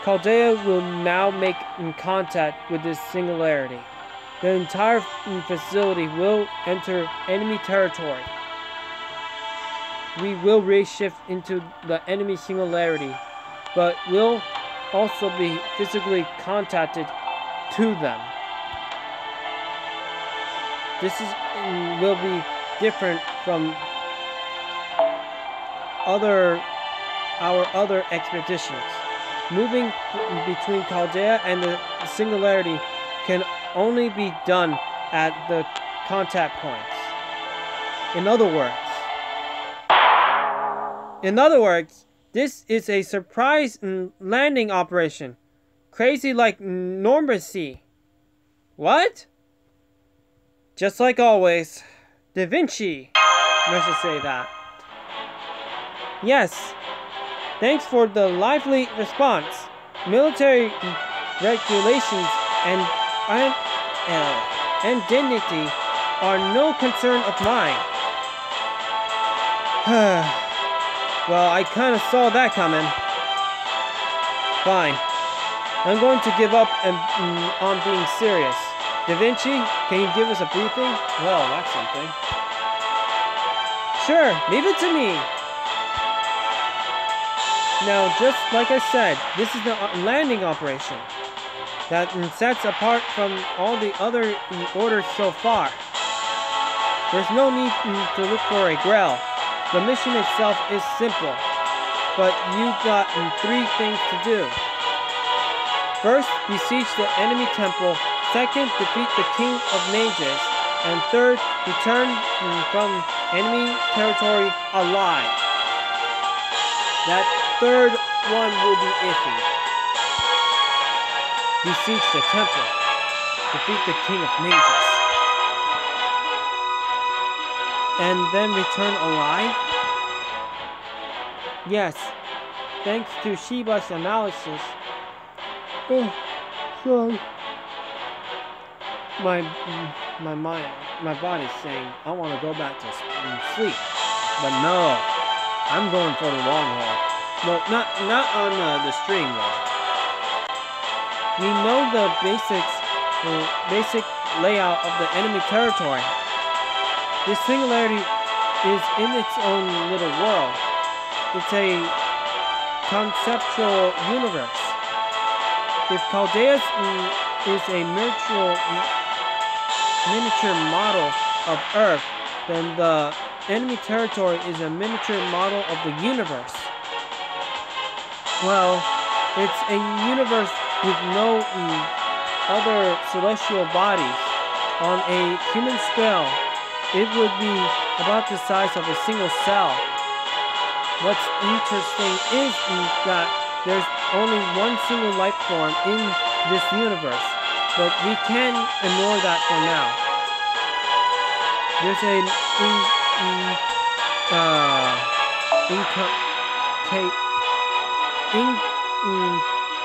Chaldea will now make contact with this singularity. The entire facility will enter enemy territory. We will reshift into the enemy singularity, but will also be physically contacted to them. This will be different from our other expeditions. Moving between Chaldea and the singularity can only be done at the contact points. In other words, this is a surprise landing operation. Crazy like normalcy. What? Just like always. Da Vinci. I should say that. Yes. Thanks for the lively response. Military regulations and dignity are no concern of mine. Well, I kind of saw that coming. Fine. I'm going to give up on being serious. Da Vinci, can you give us a briefing? Well, that's something. Sure, leave it to me. Now, just like I said, this is the landing operation that sets apart from all the other orders so far. There's no need to look for a grail. The mission itself is simple, but you've got 3 things to do. First, besiege the enemy temple. Second, defeat the King of Mages. And third, return from enemy territory alive. That third one will be iffy. Besiege the temple. Defeat the King of Mages. And then return alive? Yes. Thanks to Shiba's analysis. Oh, sorry. My body's saying I want to go back to sleep. But no. I'm going for the long haul. Well, not on the stream though. We know the basic layout of the enemy territory. This singularity is in its own little world. It's a conceptual universe. If Chaldea is a miniature model of Earth, then the enemy territory is a miniature model of the universe. Well, it's a universe with no other celestial bodies. On a human scale, it would be about the size of a single cell. What's interesting is that there's only one single life form in this universe, but we can ignore that for now. There's an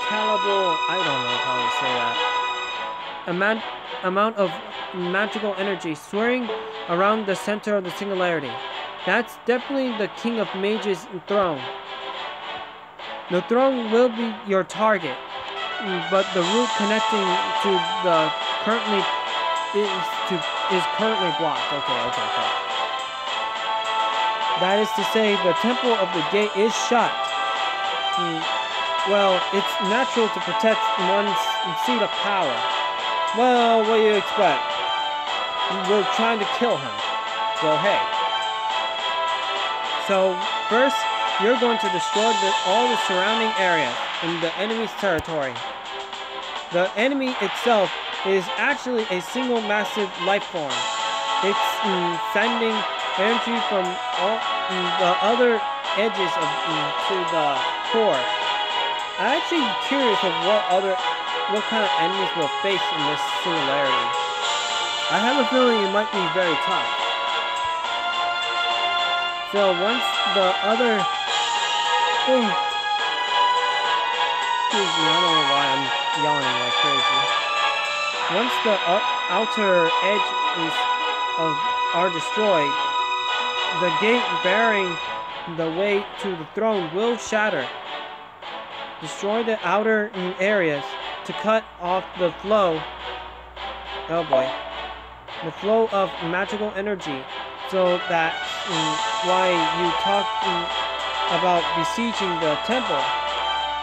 incalculable, I don't know how to say that, amount of magical energy swirling around the center of the singularity. That's definitely the King of Mages' throne. The throne will be your target, but the route connecting to the currently is currently blocked. Okay. That is to say, the temple of the gate is shut. Well, it's natural to protect one's seat of power. Well, what do you expect? We're trying to kill him. So hey. So first, you're going to destroy all the surrounding areas in the enemy's territory. The enemy itself is actually a single massive life form. It's sending energy from all the other edges to the core. I'm actually curious of what kind of enemies we'll face in this singularity. I have a feeling it might be very tough. So once the other... excuse me, I don't know why I'm yawning like crazy. Once the outer edges are destroyed, the gate bearing the way to the throne will shatter. Destroy the outer areas to cut off the flow. Oh boy. The flow of magical energy, so that why you talk about besieging the temple.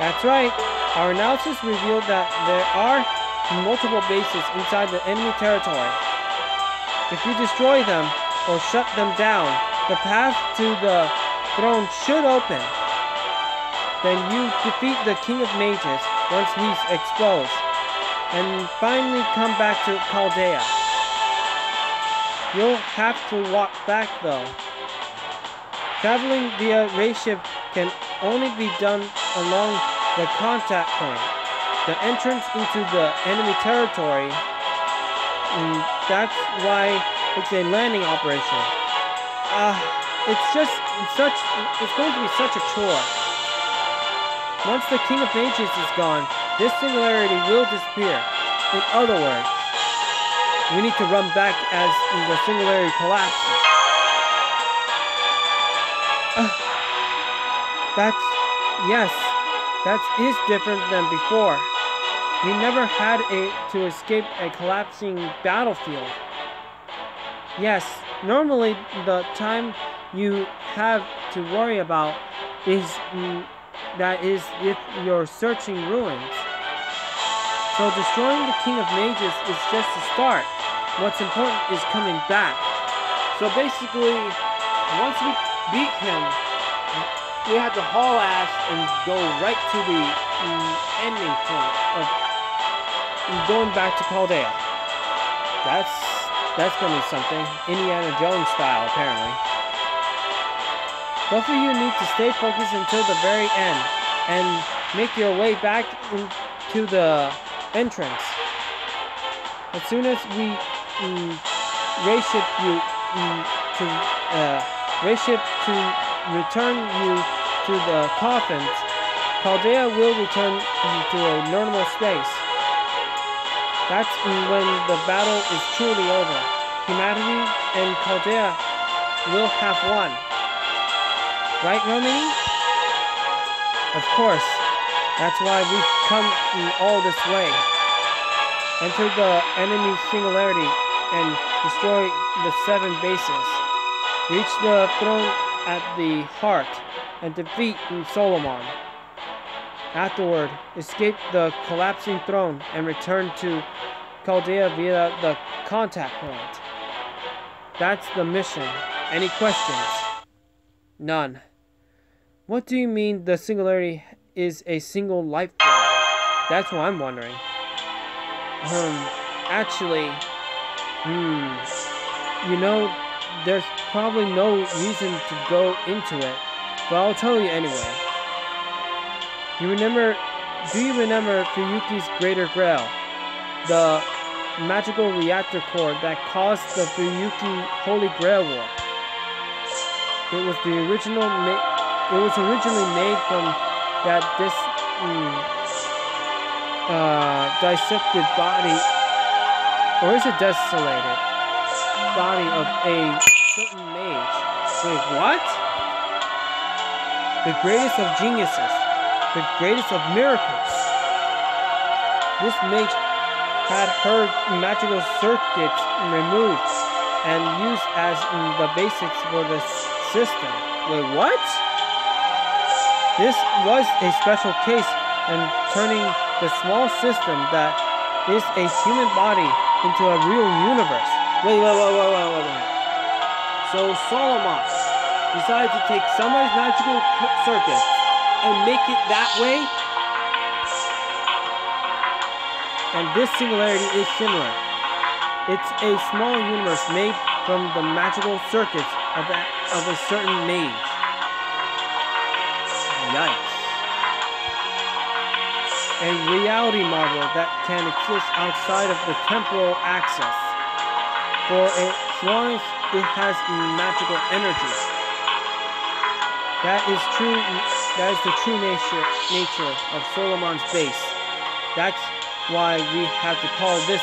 That's right. Our analysis revealed that there are multiple bases inside the enemy territory. If you destroy them or shut them down, the path to the throne should open. Then you defeat the King of Mages once he's exposed, and finally come back to Chaldea. You'll have to walk back though. Traveling via spaceship can only be done along the contact point, the entrance into the enemy territory. That's why it's a landing operation. It's going to be such a chore. Once the King of Mages is gone, this singularity will disappear. In other words, we need to run back as the singularity collapses. That is different than before. We never had to escape a collapsing battlefield. Yes, normally the time you have to worry about is if you're searching ruins. So destroying the King of Mages is just the start. What's important is coming back. So basically, once we beat him, we have to haul ass and go right to the ending point of going back to Chaldea. That's gonna be something. Indiana Jones style, apparently. Both of you need to stay focused until the very end and make your way back into the entrance. As soon as we rayship to return you to the coffins, Chaldea will return to a normal space. That's when the battle is truly over. Humanity and Chaldea will have won. Right, Romini? Of course. That's why we've come all this way. Enter the enemy singularity and destroy the 7 bases. Reach the throne at the heart and defeat Solomon. Afterward, escape the collapsing throne and return to Chaldea via the contact point. That's the mission, Any questions? None. What do you mean the singularity is a single life form? That's what I'm wondering. Actually, you know, there's probably no reason to go into it, but I'll tell you anyway. Do you remember Fuyuki's Greater Grail? The magical reactor core that caused the Fuyuki Holy Grail War. It was originally made from that dissected body, or is it desolated body of a certain mage. Wait, what? The greatest of geniuses, the greatest of miracles. This mage had her magical circuits removed and used as the basics for the system. Wait, what? This was a special case and turning the small system that is a human body into a real universe. Wait. So Solomon decided to take somebody's magical circuits and make it that way? And this singularity is similar. It's a small universe made from the magical circuits of a certain mage. Yikes. A reality marvel that can exist outside of the temporal axis for as long as it has magical energy. That is the true nature of Solomon's base. That's why we have to call this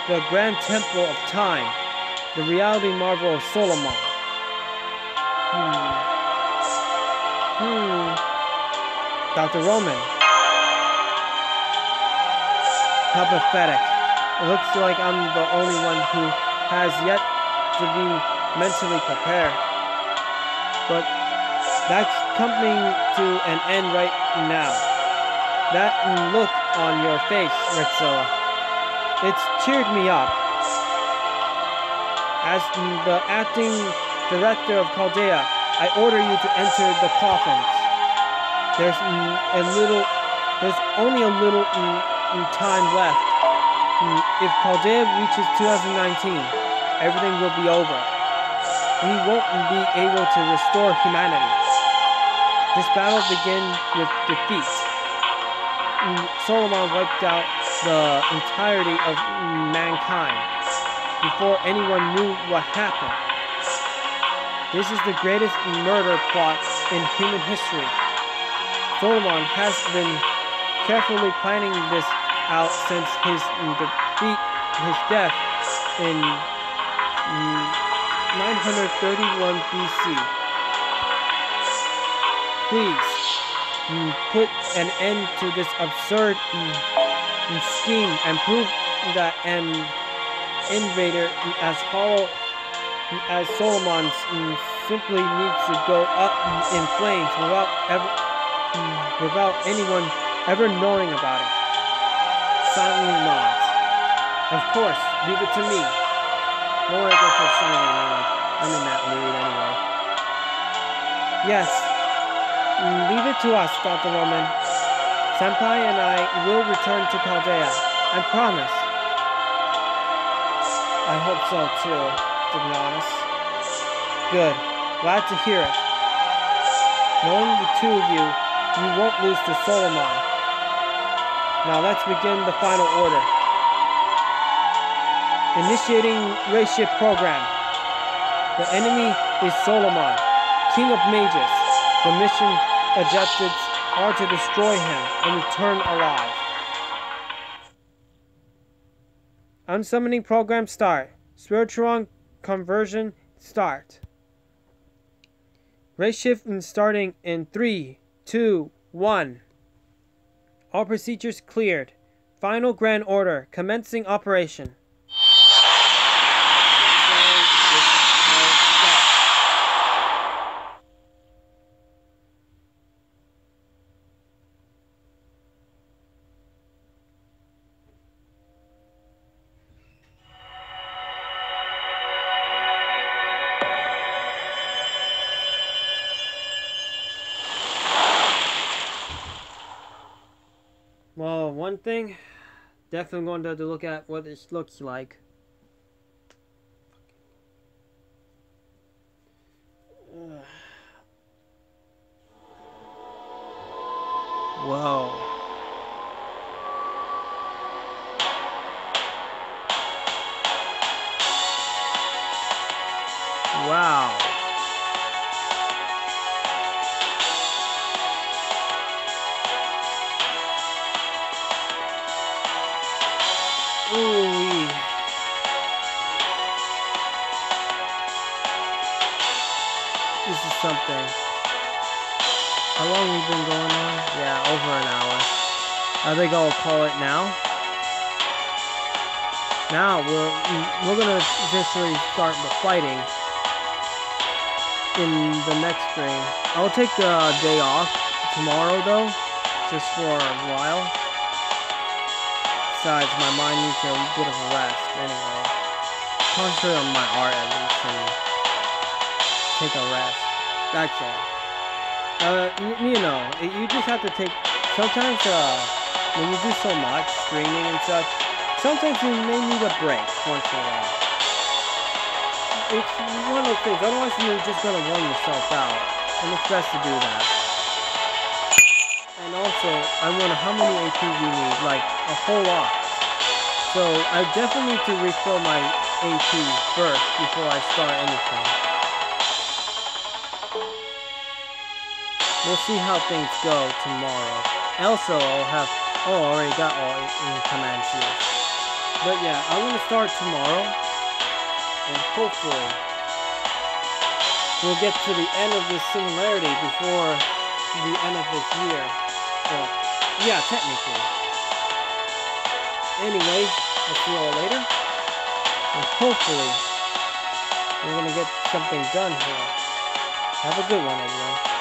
the Grand Temple of Time, the reality marvel of Solomon. Dr. Roman. How pathetic. It looks like I'm the only one who has yet to be mentally prepared. But that's coming to an end right now. That look on your face, Rexilla, it's cheered me up. As the acting director of Chaldea, I order you to enter the coffins. There's only a little time left. If Chaldea reaches 2019, everything will be over. We won't be able to restore humanity. This battle begins with defeat. Solomon wiped out the entirety of mankind before anyone knew what happened. This is the greatest murder plot in human history. Solomon has been carefully planning this out since his death in 931 BC. Please, put an end to this absurd scheme and prove that an invader as hollow as Solomon's simply needs to go up in flames without anyone ever knowing about it. Silently nods. Of course, leave it to me. No one goes for silently nod. I'm in that mood anyway. Yes. Leave it to us, Dr. Roman. Senpai and I will return to Chaldea. I promise. I hope so too, to be honest. Good. Glad to hear it. Knowing the two of you, you won't lose to Solomon. Now let's begin the final order. Initiating race ship program. The enemy is Solomon, King of Mages. The mission objectives are to destroy him and return alive. Unsummoning program start. Spiritual conversion start. Race shift starting in 3, 2, 1. All procedures cleared. Final grand order. Commencing operation. one thing, definitely going to have to look at what this looks like. Whoa. Wow. Ooh. This is something. How long have we been going on? Yeah, over an hour. I think I'll call it now. Now we're gonna officially start the fighting in the next stream. I'll take the day off tomorrow though, just for a while. Besides, my mind needs a bit of a rest anyway. Concentrate on my art at least and take a rest. That's all. You know, you just have to take, sometimes when you do so much streaming and such, sometimes you may need a break once in a while. It's one of those things, otherwise you're just going to run yourself out, and it's best to do that. And also, I wonder how many AP you need, like a whole lot. So I definitely need to refill my AP first before I start anything. We'll see how things go tomorrow. Also, I'll have... Oh, I already got all command shields. But yeah, I'm going to start tomorrow. And hopefully, we'll get to the end of this similarity before the end of this year. Well, yeah, technically. Anyway, I'll see you all later. And hopefully, we're going to get something done here. Have a good one, everyone.